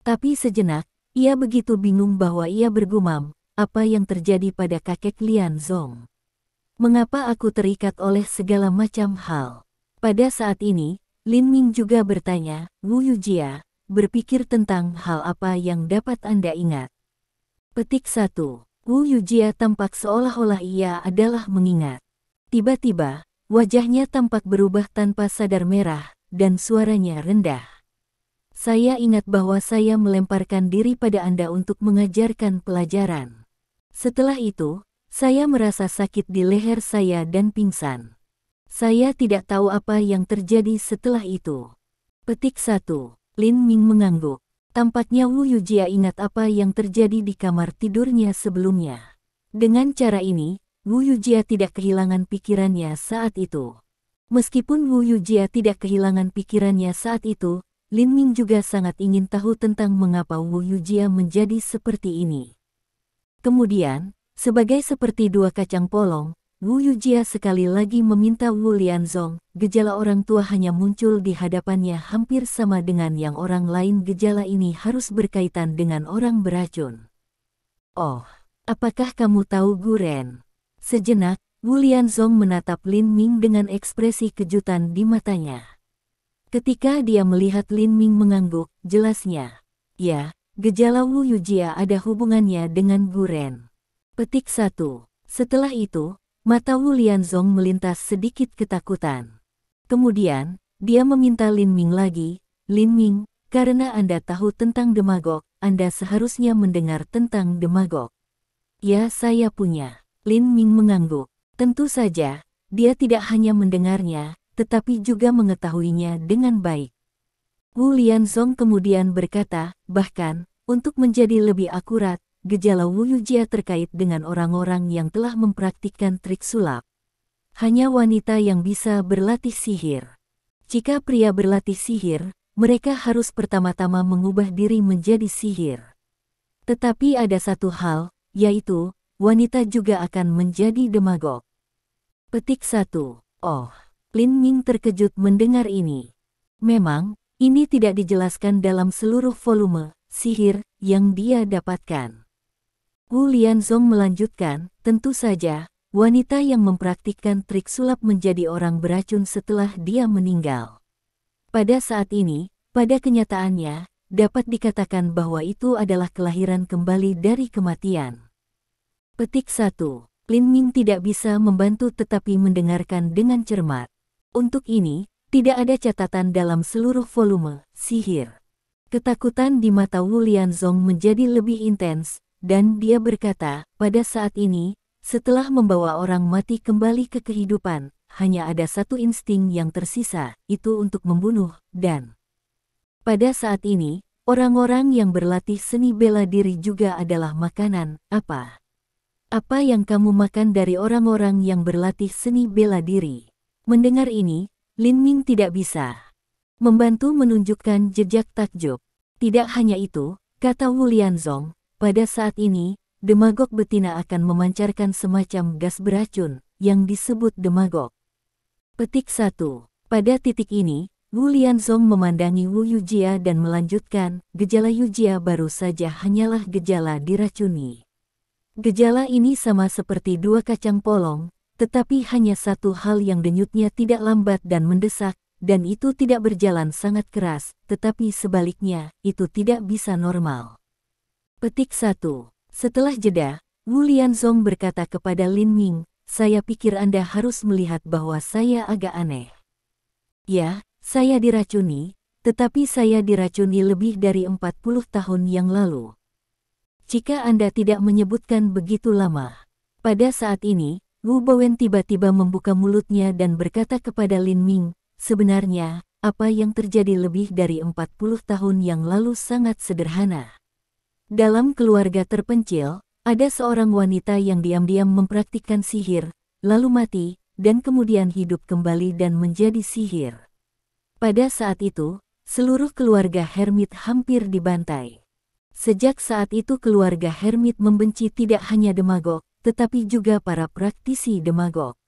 Speaker 1: Tapi sejenak, ia begitu bingung bahwa ia bergumam, apa yang terjadi pada kakek Lianzong? Mengapa aku terikat oleh segala macam hal? Pada saat ini, Lin Ming juga bertanya, Wu Yujia, berpikir tentang hal apa yang dapat Anda ingat? Petik 1. Wu Yujia tampak seolah-olah ia adalah mengingat. Tiba-tiba, wajahnya tampak berubah tanpa sadar merah, dan suaranya rendah. Saya ingat bahwa saya melemparkan diri pada Anda untuk mengajarkan pelajaran. Setelah itu, saya merasa sakit di leher saya dan pingsan. Saya tidak tahu apa yang terjadi setelah itu. Petik 1. Lin Ming mengangguk. Tampaknya Wu Yujia ingat apa yang terjadi di kamar tidurnya sebelumnya. Dengan cara ini, Wu Yujia tidak kehilangan pikirannya saat itu. Meskipun Wu Yujia tidak kehilangan pikirannya saat itu, Lin Ming juga sangat ingin tahu tentang mengapa Wu Yujia menjadi seperti ini. Kemudian, sebagai seperti dua kacang polong, Wu Yujia sekali lagi meminta Wu Lianzong. Gejala orang tua hanya muncul di hadapannya hampir sama dengan yang orang lain. Gejala ini harus berkaitan dengan orang beracun. Oh, apakah kamu tahu Guren? Sejenak, Wu Lianzong menatap Lin Ming dengan ekspresi kejutan di matanya. Ketika dia melihat Lin Ming mengangguk, jelasnya, ya, gejala Wu Yujia ada hubungannya dengan Guren. Petik 1. Setelah itu, mata Wu Lianzong melintas sedikit ketakutan. Kemudian, dia meminta Lin Ming lagi, Lin Ming, karena Anda tahu tentang demagog, Anda seharusnya mendengar tentang demagog. Ya, saya punya. Lin Ming mengangguk. Tentu saja, dia tidak hanya mendengarnya, tetapi juga mengetahuinya dengan baik. Wu Lianzong kemudian berkata, bahkan, untuk menjadi lebih akurat, gejala Wu Yujia terkait dengan orang-orang yang telah mempraktikkan trik sulap. Hanya wanita yang bisa berlatih sihir. Jika pria berlatih sihir, mereka harus pertama-tama mengubah diri menjadi sihir. Tetapi ada satu hal, yaitu, wanita juga akan menjadi demagog. Petik 1. Oh, Lin Ming terkejut mendengar ini. Memang, ini tidak dijelaskan dalam seluruh volume sihir yang dia dapatkan. Wu Lianzong melanjutkan, tentu saja, wanita yang mempraktikkan trik sulap menjadi orang beracun setelah dia meninggal. Pada saat ini, pada kenyataannya, dapat dikatakan bahwa itu adalah kelahiran kembali dari kematian. Petik 1. Lin Ming tidak bisa membantu tetapi mendengarkan dengan cermat. Untuk ini, tidak ada catatan dalam seluruh volume sihir. Ketakutan di mata Wu Lianzong menjadi lebih intens, dan dia berkata, pada saat ini, setelah membawa orang mati kembali ke kehidupan, hanya ada satu insting yang tersisa, itu untuk membunuh, dan pada saat ini, orang-orang yang berlatih seni bela diri juga adalah makanan. Apa? Apa yang kamu makan dari orang-orang yang berlatih seni bela diri? Mendengar ini, Lin Ming tidak bisa membantu menunjukkan jejak takjub. Tidak hanya itu, kata Wu Lianzong, pada saat ini, demagog betina akan memancarkan semacam gas beracun, yang disebut demagog. Petik 1. Pada titik ini, Wu Lianzong memandangi Wu Yujia dan melanjutkan, gejala Yujia baru saja hanyalah gejala diracuni. Gejala ini sama seperti dua kacang polong, tetapi hanya satu hal yang denyutnya tidak lambat dan mendesak, dan itu tidak berjalan sangat keras, tetapi sebaliknya, itu tidak bisa normal. Petik 1. Setelah jeda, Wu Lianzong berkata kepada Lin Ming, saya pikir Anda harus melihat bahwa saya agak aneh. Ya, saya diracuni, tetapi saya diracuni lebih dari 40 tahun yang lalu. Jika Anda tidak menyebutkan begitu lama. Pada saat ini, Wu Bawen tiba-tiba membuka mulutnya dan berkata kepada Lin Ming, sebenarnya, apa yang terjadi lebih dari 40 tahun yang lalu sangat sederhana. Dalam keluarga terpencil, ada seorang wanita yang diam-diam mempraktikkan sihir, lalu mati, dan kemudian hidup kembali dan menjadi sihir. Pada saat itu, seluruh keluarga Hermit hampir dibantai. Sejak saat itu keluarga Hermit membenci tidak hanya demagog, tetapi juga para praktisi demagog.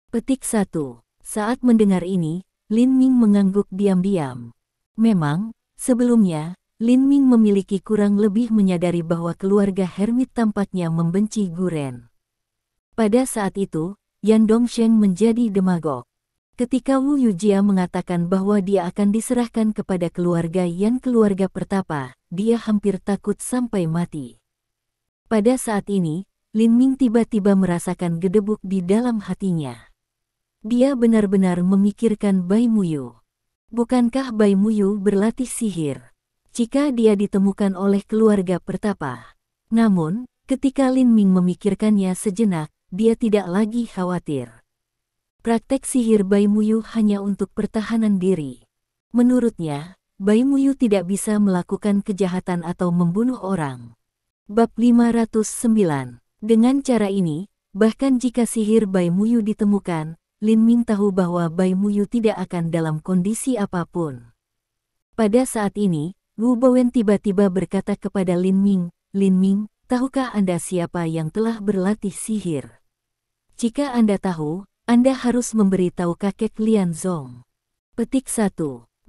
Speaker 1: Petik 1. Saat mendengar ini, Lin Ming mengangguk diam-diam. Memang, sebelumnya, Lin Ming memiliki kurang lebih menyadari bahwa keluarga Hermit tampaknya membenci Guren. Pada saat itu, Yan Dongsheng menjadi demagog. Ketika Wu Yujia mengatakan bahwa dia akan diserahkan kepada keluarga Yan keluarga pertapa, dia hampir takut sampai mati. Pada saat ini, Lin Ming tiba-tiba merasakan gedebuk di dalam hatinya. Dia benar-benar memikirkan Bai Muyu. Bukankah Bai Muyu berlatih sihir? Jika dia ditemukan oleh keluarga pertapa. Namun, ketika Lin Ming memikirkannya sejenak, dia tidak lagi khawatir. Praktek sihir Bai Muyu hanya untuk pertahanan diri. Menurutnya, Bai Muyu tidak bisa melakukan kejahatan atau membunuh orang. Bab 509. Dengan cara ini, bahkan jika sihir Bai Muyu ditemukan, Lin Ming tahu bahwa Bai Muyu tidak akan dalam kondisi apapun. Pada saat ini, Wu Bawen tiba-tiba berkata kepada Lin Ming, Lin Ming, tahukah Anda siapa yang telah berlatih sihir? Jika Anda tahu, Anda harus memberitahu kakek Lianzong. Petik 1.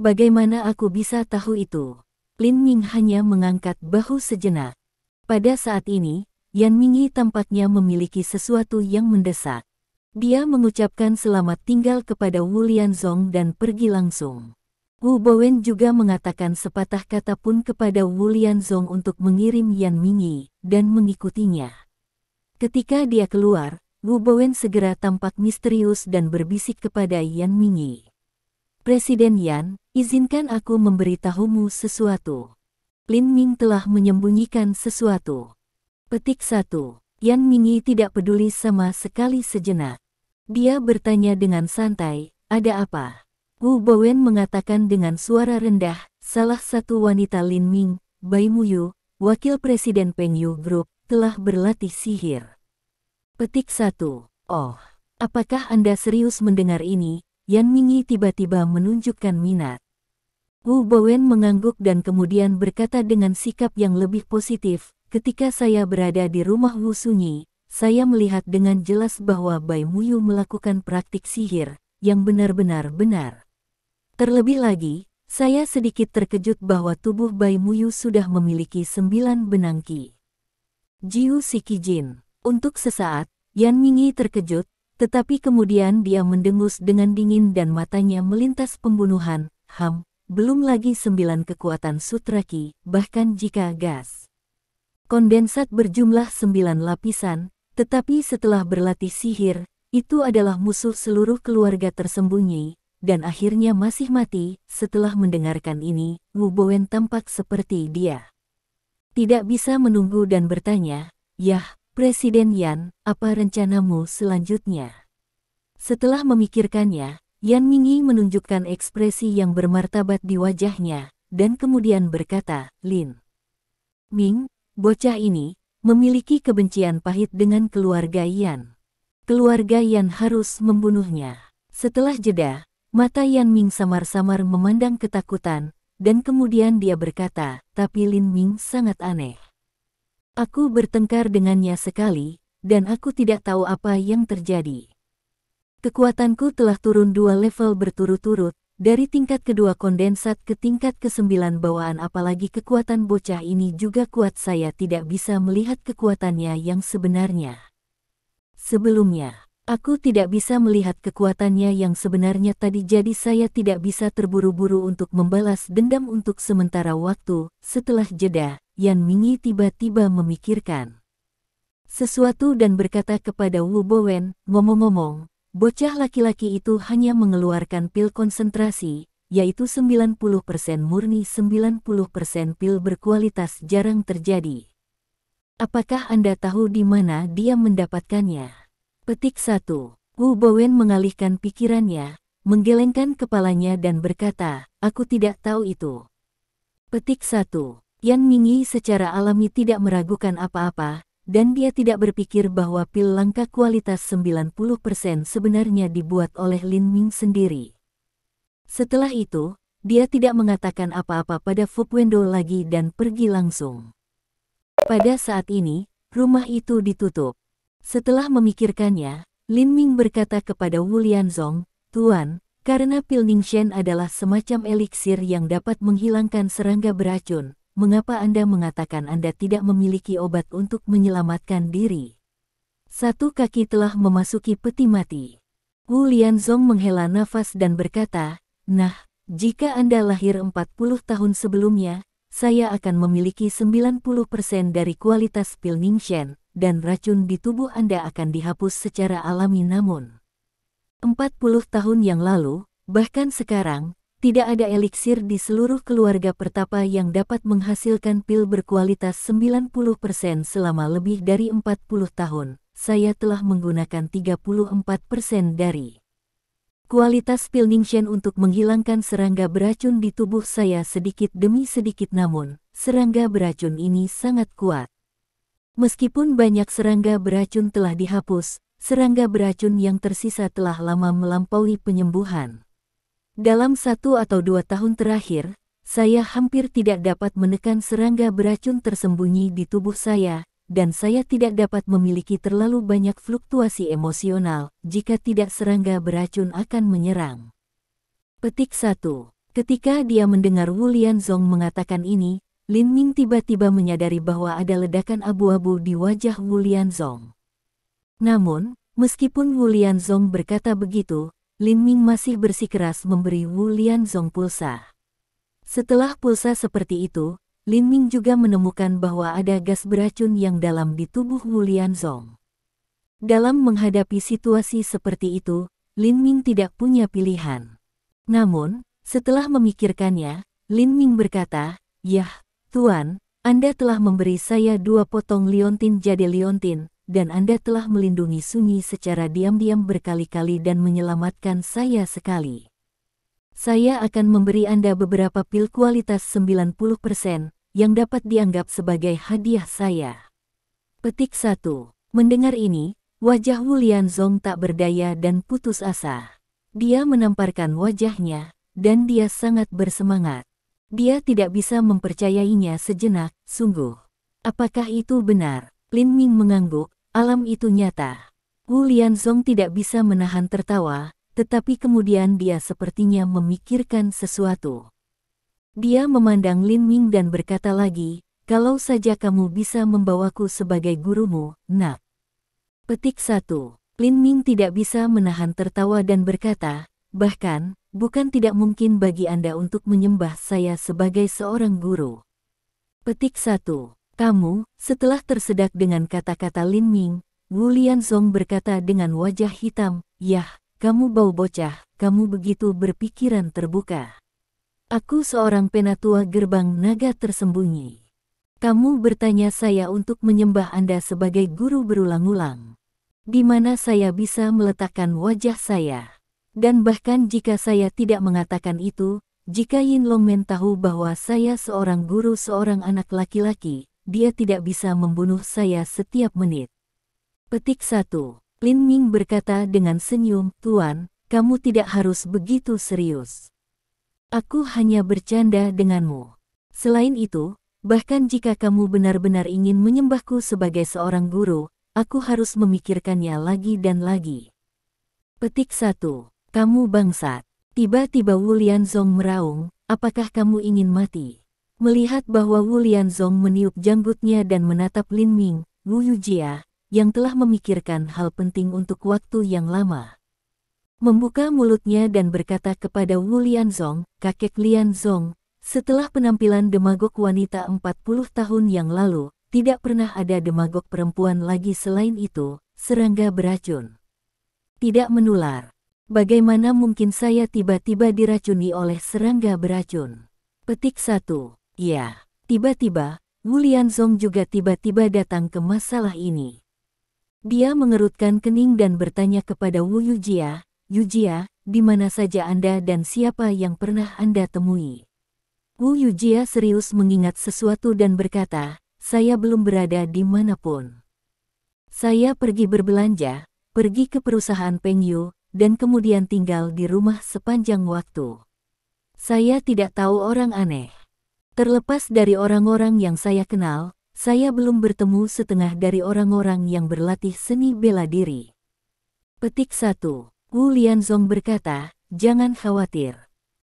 Speaker 1: Bagaimana aku bisa tahu itu? Lin Ming hanya mengangkat bahu sejenak. Pada saat ini, Yan Mingyi tampaknya memiliki sesuatu yang mendesak. Dia mengucapkan selamat tinggal kepada Wu Lianzong dan pergi langsung. Wu Bowen juga mengatakan sepatah kata pun kepada Wu Lianzong untuk mengirim Yan Mingyi dan mengikutinya. Ketika dia keluar, Wu Bowen segera tampak misterius dan berbisik kepada Yan Mingyi. Presiden Yan, izinkan aku memberitahumu sesuatu. Lin Ming telah menyembunyikan sesuatu. Petik 1. Yan Mingyi tidak peduli sama sekali sejenak. Dia bertanya dengan santai, ada apa? Wu Bowen mengatakan dengan suara rendah, salah satu wanita Lin Ming, Bai Muyu, wakil presiden Peng Yu Group, telah berlatih sihir. Petik 1. Oh, apakah Anda serius mendengar ini? Yan Mingyi tiba-tiba menunjukkan minat. Wu Bowen mengangguk dan kemudian berkata dengan sikap yang lebih positif, ketika saya berada di rumah Wu Sunyi, saya melihat dengan jelas bahwa Bai Muyu melakukan praktik sihir, yang benar-benar benar. Terlebih lagi, saya sedikit terkejut bahwa tubuh Bai Muyu sudah memiliki 9 benang Qi. Jiu Sikijin. Untuk sesaat, Yan Mingyi terkejut, tetapi kemudian dia mendengus dengan dingin dan matanya melintas pembunuhan, belum lagi 9 kekuatan sutra Qi, bahkan jika gas kondensat berjumlah 9 lapisan, tetapi setelah berlatih sihir, itu adalah musuh seluruh keluarga tersembunyi, dan akhirnya masih mati. Setelah mendengarkan ini, Wu Bowen tampak seperti dia tidak bisa menunggu dan bertanya, "Yah, Presiden Yan, apa rencanamu selanjutnya?" Setelah memikirkannya, Yan Mingyi menunjukkan ekspresi yang bermartabat di wajahnya, dan kemudian berkata, "Lin Ming, bocah ini, memiliki kebencian pahit dengan keluarga Yan. Keluarga Yan harus membunuhnya." Setelah jeda, mata Yan Ming samar-samar memandang ketakutan, dan kemudian dia berkata, "Tapi Lin Ming sangat aneh. Aku bertengkar dengannya sekali, dan aku tidak tahu apa yang terjadi. Kekuatanku telah turun 2 level berturut-turut, dari tingkat kedua kondensat ke tingkat ke-9 bawaan, apalagi kekuatan bocah ini juga kuat. Saya tidak bisa melihat kekuatannya yang sebenarnya. Sebelumnya, aku tidak bisa melihat kekuatannya yang sebenarnya tadi, jadi saya tidak bisa terburu-buru untuk membalas dendam untuk sementara waktu." Setelah jeda, Yan Mingyi tiba-tiba memikirkan sesuatu dan berkata kepada Wu Bowen, "Ngomong-ngomong, bocah laki-laki itu hanya mengeluarkan pil konsentrasi, yaitu 90% murni, 90% pil berkualitas jarang terjadi. Apakah Anda tahu di mana dia mendapatkannya?" Petik 1. Wu Bowen mengalihkan pikirannya, menggelengkan kepalanya dan berkata, "Aku tidak tahu itu." Petik 1. Yan Mingyi secara alami tidak meragukan apa-apa, dan dia tidak berpikir bahwa pil langka kualitas 90% sebenarnya dibuat oleh Lin Ming sendiri. Setelah itu, dia tidak mengatakan apa-apa pada Fu Wendo lagi dan pergi langsung. Pada saat ini, rumah itu ditutup. Setelah memikirkannya, Lin Ming berkata kepada Wu Lianzong, "Tuan, karena pil Ningxian adalah semacam eliksir yang dapat menghilangkan serangga beracun, mengapa Anda mengatakan Anda tidak memiliki obat untuk menyelamatkan diri?" Satu kaki telah memasuki peti mati. Wu Lianzong menghela nafas dan berkata, "Nah, jika Anda lahir 40 tahun sebelumnya, saya akan memiliki 90% dari kualitas pil Ningxian, dan racun di tubuh Anda akan dihapus secara alami. Namun, 40 tahun yang lalu, bahkan sekarang, tidak ada eliksir di seluruh keluarga pertapa yang dapat menghasilkan pil berkualitas 90% selama lebih dari 40 tahun. Saya telah menggunakan 34% dari kualitas pil Ningxian untuk menghilangkan serangga beracun di tubuh saya sedikit demi sedikit, namun, serangga beracun ini sangat kuat. Meskipun banyak serangga beracun telah dihapus, serangga beracun yang tersisa telah lama melampaui penyembuhan. Dalam 1 atau 2 tahun terakhir, saya hampir tidak dapat menekan serangga beracun tersembunyi di tubuh saya, dan saya tidak dapat memiliki terlalu banyak fluktuasi emosional jika tidak serangga beracun akan menyerang. Petik 1. Ketika dia mendengar Wu Lianzong mengatakan ini, Lin Ming tiba-tiba menyadari bahwa ada ledakan abu-abu di wajah Wu Lianzong. Namun, meskipun Wu Lianzong berkata begitu, Lin Ming masih bersikeras memberi Wu Lianzong pulsa. Setelah pulsa seperti itu, Lin Ming juga menemukan bahwa ada gas beracun yang dalam di tubuh Wu Lianzong. Dalam menghadapi situasi seperti itu, Lin Ming tidak punya pilihan. Namun, setelah memikirkannya, Lin Ming berkata, "Yah, Tuan, Anda telah memberi saya 2 potong liontin jade liontin, dan Anda telah melindungi Sunyi secara diam-diam berkali-kali dan menyelamatkan saya sekali. Saya akan memberi Anda beberapa pil kualitas 90% yang dapat dianggap sebagai hadiah saya." Petik 1. Mendengar ini, wajah Wu Lianzong tak berdaya dan putus asa. Dia menamparkan wajahnya, dan dia sangat bersemangat. Dia tidak bisa mempercayainya sejenak, sungguh. Apakah itu benar? Lin Ming mengangguk, alam itu nyata. Wu Lianzong tidak bisa menahan tertawa, tetapi kemudian dia sepertinya memikirkan sesuatu. Dia memandang Lin Ming dan berkata lagi, "Kalau saja kamu bisa membawaku sebagai gurumu, Nak." Petik 1. Lin Ming tidak bisa menahan tertawa dan berkata, "Bahkan, bukan tidak mungkin bagi Anda untuk menyembah saya sebagai seorang guru." Petik 1. Kamu, setelah tersedak dengan kata-kata Lin Ming, Wu Lianzong berkata dengan wajah hitam, "Yah, kamu bau bocah, kamu begitu berpikiran terbuka. Aku seorang penatua gerbang naga tersembunyi. Kamu bertanya saya untuk menyembah Anda sebagai guru berulang-ulang. Di mana saya bisa meletakkan wajah saya? Dan bahkan jika saya tidak mengatakan itu, jika Yin Longmen tahu bahwa saya seorang guru seorang anak laki-laki, dia tidak bisa membunuh saya setiap menit." Petik 1. Lin Ming berkata dengan senyum, "Tuan, kamu tidak harus begitu serius. Aku hanya bercanda denganmu. Selain itu, bahkan jika kamu benar-benar ingin menyembahku sebagai seorang guru, aku harus memikirkannya lagi dan lagi." Petik 1. Kamu bangsat. Tiba-tiba Wu Lianzong meraung, "Apakah kamu ingin mati?" Melihat bahwa Wu Lianzong meniup janggutnya dan menatap Lin Ming, Wu Yujia, yang telah memikirkan hal penting untuk waktu yang lama, membuka mulutnya dan berkata kepada Wu Lianzong, "Kakek Lianzong, setelah penampilan demagog wanita 40 tahun yang lalu, tidak pernah ada demagog perempuan lagi selain itu, serangga beracun. Tidak menular. Bagaimana mungkin saya tiba-tiba diracuni oleh serangga beracun?" Petik 1. Ya, tiba-tiba, Wu Lianzong juga tiba-tiba datang ke masalah ini. Dia mengerutkan kening dan bertanya kepada Wu Yujia, "Yujia, di mana saja Anda dan siapa yang pernah Anda temui?" Wu Yujia serius mengingat sesuatu dan berkata, "Saya belum berada di manapun. Saya pergi berbelanja, pergi ke perusahaan Peng Yu, dan kemudian tinggal di rumah sepanjang waktu. Saya tidak tahu orang aneh. Terlepas dari orang-orang yang saya kenal, saya belum bertemu setengah dari orang-orang yang berlatih seni bela diri." Petik 1. Wu Lianzong berkata, "Jangan khawatir.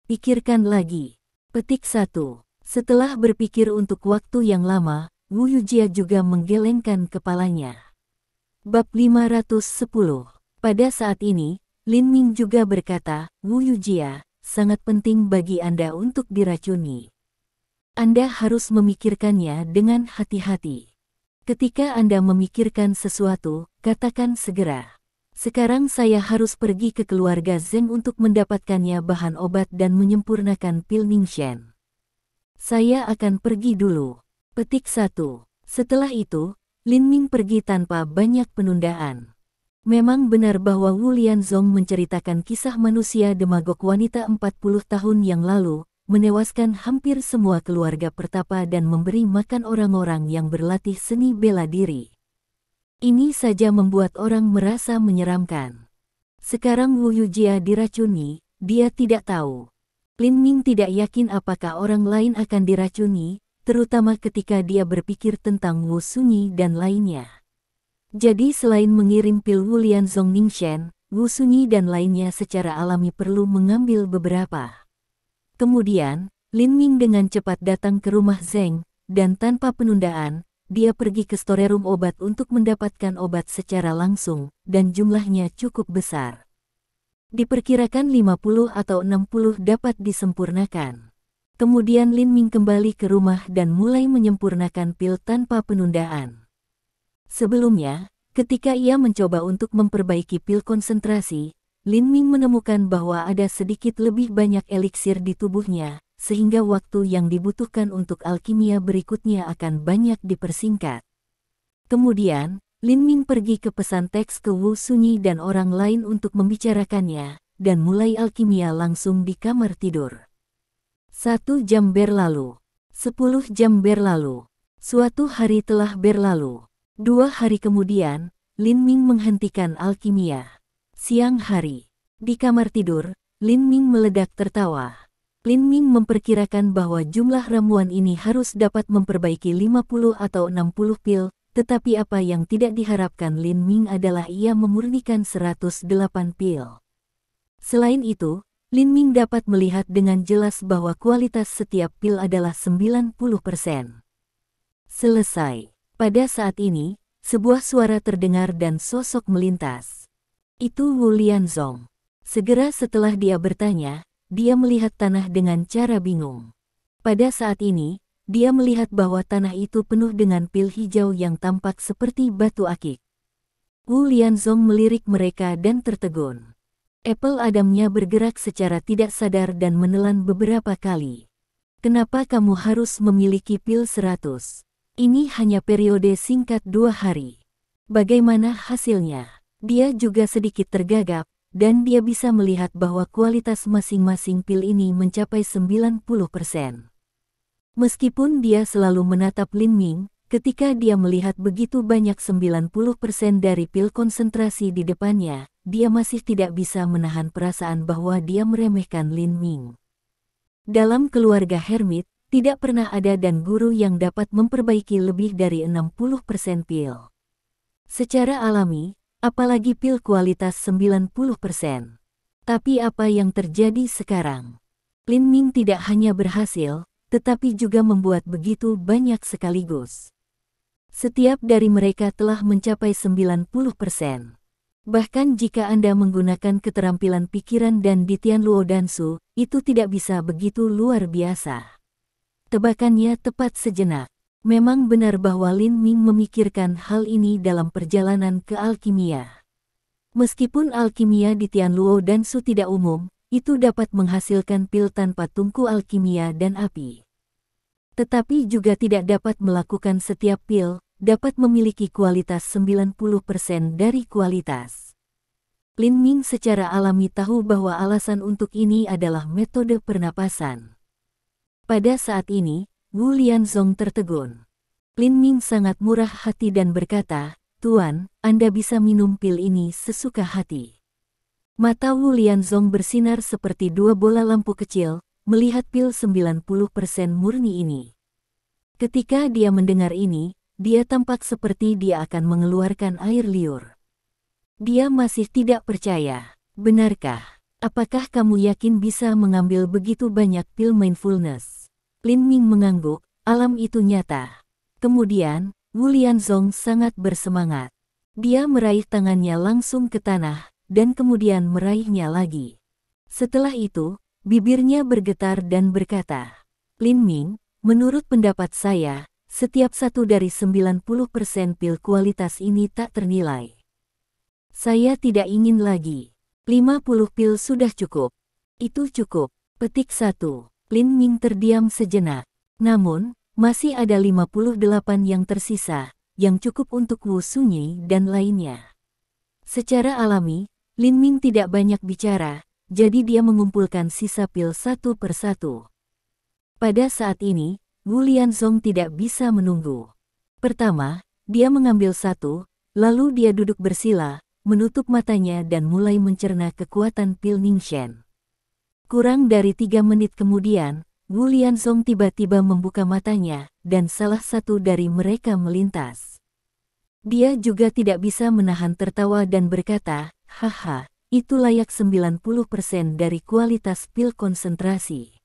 Speaker 1: Pikirkan lagi." Petik 1. Setelah berpikir untuk waktu yang lama, Wu Yujia juga menggelengkan kepalanya. Bab 510. Pada saat ini, Lin Ming juga berkata, "Wu Yujia, sangat penting bagi Anda untuk diracuni. Anda harus memikirkannya dengan hati-hati. Ketika Anda memikirkan sesuatu, katakan segera, 'Sekarang saya harus pergi ke keluarga Zeng untuk mendapatkannya bahan obat dan menyempurnakan pil Ningshen. Saya akan pergi dulu.'" Petik 1. Setelah itu, Lin Ming pergi tanpa banyak penundaan. Memang benar bahwa Wu Lianzong menceritakan kisah manusia demagog wanita 40 tahun yang lalu, menewaskan hampir semua keluarga pertapa dan memberi makan orang-orang yang berlatih seni bela diri. Ini saja membuat orang merasa menyeramkan. Sekarang Wu Yujia diracuni, dia tidak tahu. Lin Ming tidak yakin apakah orang lain akan diracuni, terutama ketika dia berpikir tentang Wu Sunyi dan lainnya. Jadi selain mengirim pil Wu Lianzong Ningxian, Wu Sunyi dan lainnya secara alami perlu mengambil beberapa. Kemudian, Lin Ming dengan cepat datang ke rumah Zheng, dan tanpa penundaan, dia pergi ke storeroom obat untuk mendapatkan obat secara langsung, dan jumlahnya cukup besar. Diperkirakan 50 atau 60 dapat disempurnakan. Kemudian Lin Ming kembali ke rumah dan mulai menyempurnakan pil tanpa penundaan. Sebelumnya, ketika ia mencoba untuk memperbaiki pil konsentrasi, Lin Ming menemukan bahwa ada sedikit lebih banyak eliksir di tubuhnya, sehingga waktu yang dibutuhkan untuk alkimia berikutnya akan banyak dipersingkat. Kemudian, Lin Ming pergi ke pesan teks ke Wu Sunyi dan orang lain untuk membicarakannya, dan mulai alkimia langsung di kamar tidur. 1 jam berlalu. 10 jam berlalu. Suatu hari telah berlalu. 2 hari kemudian, Lin Ming menghentikan alkimia. Siang hari. Di kamar tidur, Lin Ming meledak tertawa. Lin Ming memperkirakan bahwa jumlah ramuan ini harus dapat memperbaiki 50 atau 60 pil, tetapi apa yang tidak diharapkan Lin Ming adalah ia memurnikan 108 pil. Selain itu, Lin Ming dapat melihat dengan jelas bahwa kualitas setiap pil adalah 90%. Selesai. Pada saat ini, sebuah suara terdengar dan sosok melintas. Itu Wu Lianzong. Segera setelah dia bertanya, dia melihat tanah dengan cara bingung. Pada saat ini, dia melihat bahwa tanah itu penuh dengan pil hijau yang tampak seperti batu akik. Wu Lianzong melirik mereka dan tertegun. Apple Adamnya bergerak secara tidak sadar dan menelan beberapa kali. Kenapa kamu harus memiliki pil 100? Ini hanya periode singkat 2 hari. Bagaimana hasilnya? Dia juga sedikit tergagap, dan dia bisa melihat bahwa kualitas masing-masing pil ini mencapai 90%. Meskipun dia selalu menatap Lin Ming, ketika dia melihat begitu banyak 90% dari pil konsentrasi di depannya, dia masih tidak bisa menahan perasaan bahwa dia meremehkan Lin Ming. Dalam keluarga hermit, tidak pernah ada dan guru yang dapat memperbaiki lebih dari 60% pil. Secara alami, apalagi pil kualitas 90%. Tapi apa yang terjadi sekarang? Lin Ming tidak hanya berhasil, tetapi juga membuat begitu banyak sekaligus. Setiap dari mereka telah mencapai 90%. Bahkan jika Anda menggunakan keterampilan pikiran dan di Tianluo Dansu, itu tidak bisa begitu luar biasa. Tebakannya tepat sejenak. Memang benar bahwa Lin Ming memikirkan hal ini dalam perjalanan ke alkimia. Meskipun alkimia di Tianluo Dansu tidak umum, itu dapat menghasilkan pil tanpa tungku alkimia dan api. Tetapi juga tidak dapat melakukan setiap pil, dapat memiliki kualitas 90% dari kualitas. Lin Ming secara alami tahu bahwa alasan untuk ini adalah metode pernapasan. Pada saat ini, Wu Lianzong tertegun. Lin Ming sangat murah hati dan berkata, "Tuan, Anda bisa minum pil ini sesuka hati." Mata Wu Lianzong bersinar seperti 2 bola lampu kecil, melihat pil 90% murni ini. Ketika dia mendengar ini, dia tampak seperti dia akan mengeluarkan air liur. Dia masih tidak percaya. "Benarkah? Apakah kamu yakin bisa mengambil begitu banyak pil mindfulness?" Lin Ming mengangguk, alam itu nyata. Kemudian, Wu Lianzong sangat bersemangat. Dia meraih tangannya langsung ke tanah, dan kemudian meraihnya lagi. Setelah itu, bibirnya bergetar dan berkata, "Lin Ming, menurut pendapat saya, setiap satu dari 90% pil kualitas ini tak ternilai. Saya tidak ingin lagi. 50 pil sudah cukup." "Itu cukup." Petik 1. Lin Ming terdiam sejenak. Namun, masih ada 58 yang tersisa, yang cukup untuk Wu Sunyi dan lainnya. Secara alami, Lin Ming tidak banyak bicara, jadi dia mengumpulkan sisa pil satu persatu. Pada saat ini, Wu Lianzong tidak bisa menunggu. Pertama, dia mengambil satu, lalu dia duduk bersila, menutup matanya dan mulai mencerna kekuatan pil Ningxian. Kurang dari 3 menit kemudian, Wu Lianzong tiba-tiba membuka matanya, dan salah satu dari mereka melintas. Dia juga tidak bisa menahan tertawa dan berkata, haha, itu layak 90% dari kualitas pil konsentrasi.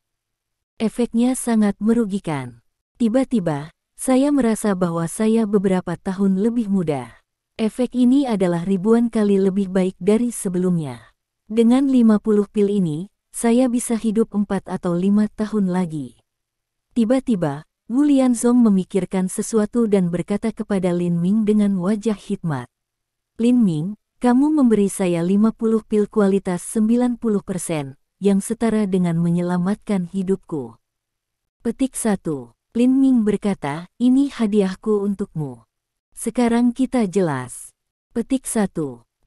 Speaker 1: Efeknya sangat merugikan. Tiba-tiba, saya merasa bahwa saya beberapa tahun lebih muda. Efek ini adalah ribuan kali lebih baik dari sebelumnya. Dengan 50 pil ini, saya bisa hidup 4 atau 5 tahun lagi. Tiba-tiba, Wu Lianzong memikirkan sesuatu dan berkata kepada Lin Ming dengan wajah hikmat. Lin Ming, kamu memberi saya 50 pil kualitas 90%, yang setara dengan menyelamatkan hidupku. Petik 1. Lin Ming berkata, ini hadiahku untukmu. Sekarang kita jelas. Petik 1.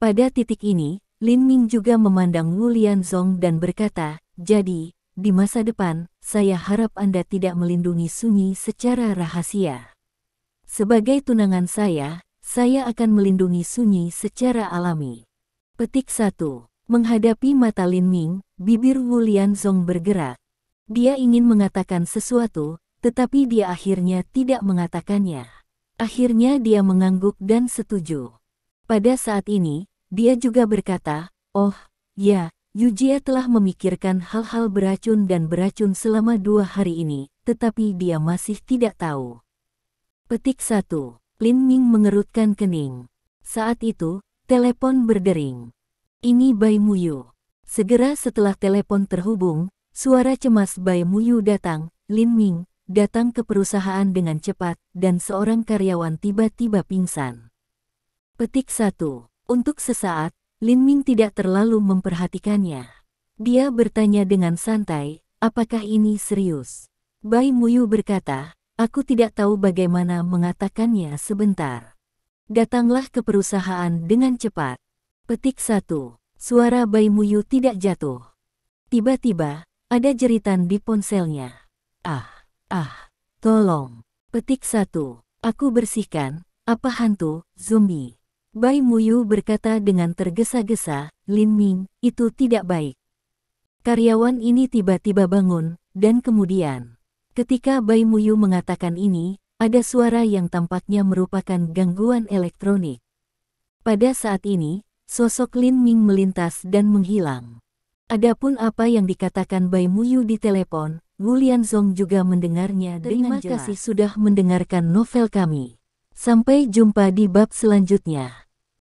Speaker 1: Pada titik ini, Lin Ming juga memandang Wu Lianzong dan berkata, jadi, di masa depan, saya harap Anda tidak melindungi Sunyi secara rahasia. Sebagai tunangan saya akan melindungi Sunyi secara alami. Petik 1. Menghadapi mata Lin Ming, bibir Wu Lianzong bergerak. Dia ingin mengatakan sesuatu, tetapi dia akhirnya tidak mengatakannya. Akhirnya dia mengangguk dan setuju. Pada saat ini, dia juga berkata, oh, ya, Yujie telah memikirkan hal-hal beracun dan beracun selama 2 hari ini, tetapi dia masih tidak tahu. Petik 1. Lin Ming mengerutkan kening. Saat itu, telepon berdering. Ini Bai Muyu. Segera setelah telepon terhubung, suara cemas Bai Muyu datang. Lin Ming datang ke perusahaan dengan cepat, dan seorang karyawan tiba-tiba pingsan. Petik 1. Untuk sesaat, Lin Ming tidak terlalu memperhatikannya. Dia bertanya dengan santai, apakah ini serius? Bai Muyu berkata, aku tidak tahu bagaimana mengatakannya sebentar. Datanglah ke perusahaan dengan cepat. Petik 1. Suara Bai Muyu tidak jatuh. Tiba-tiba, ada jeritan di ponselnya. Tolong. Petik 1. Aku bersihkan, apa hantu, zombie? Bai Muyu berkata dengan tergesa-gesa, Lin Ming, itu tidak baik. Karyawan ini tiba-tiba bangun, dan kemudian, ketika Bai Muyu mengatakan ini, ada suara yang tampaknya merupakan gangguan elektronik. Pada saat ini, sosok Lin Ming melintas dan menghilang. Adapun apa yang dikatakan Bai Muyu di telepon, Wu Lianzong juga mendengarnya. Terima kasih sudah mendengarkan novel kami. Sampai jumpa di bab selanjutnya.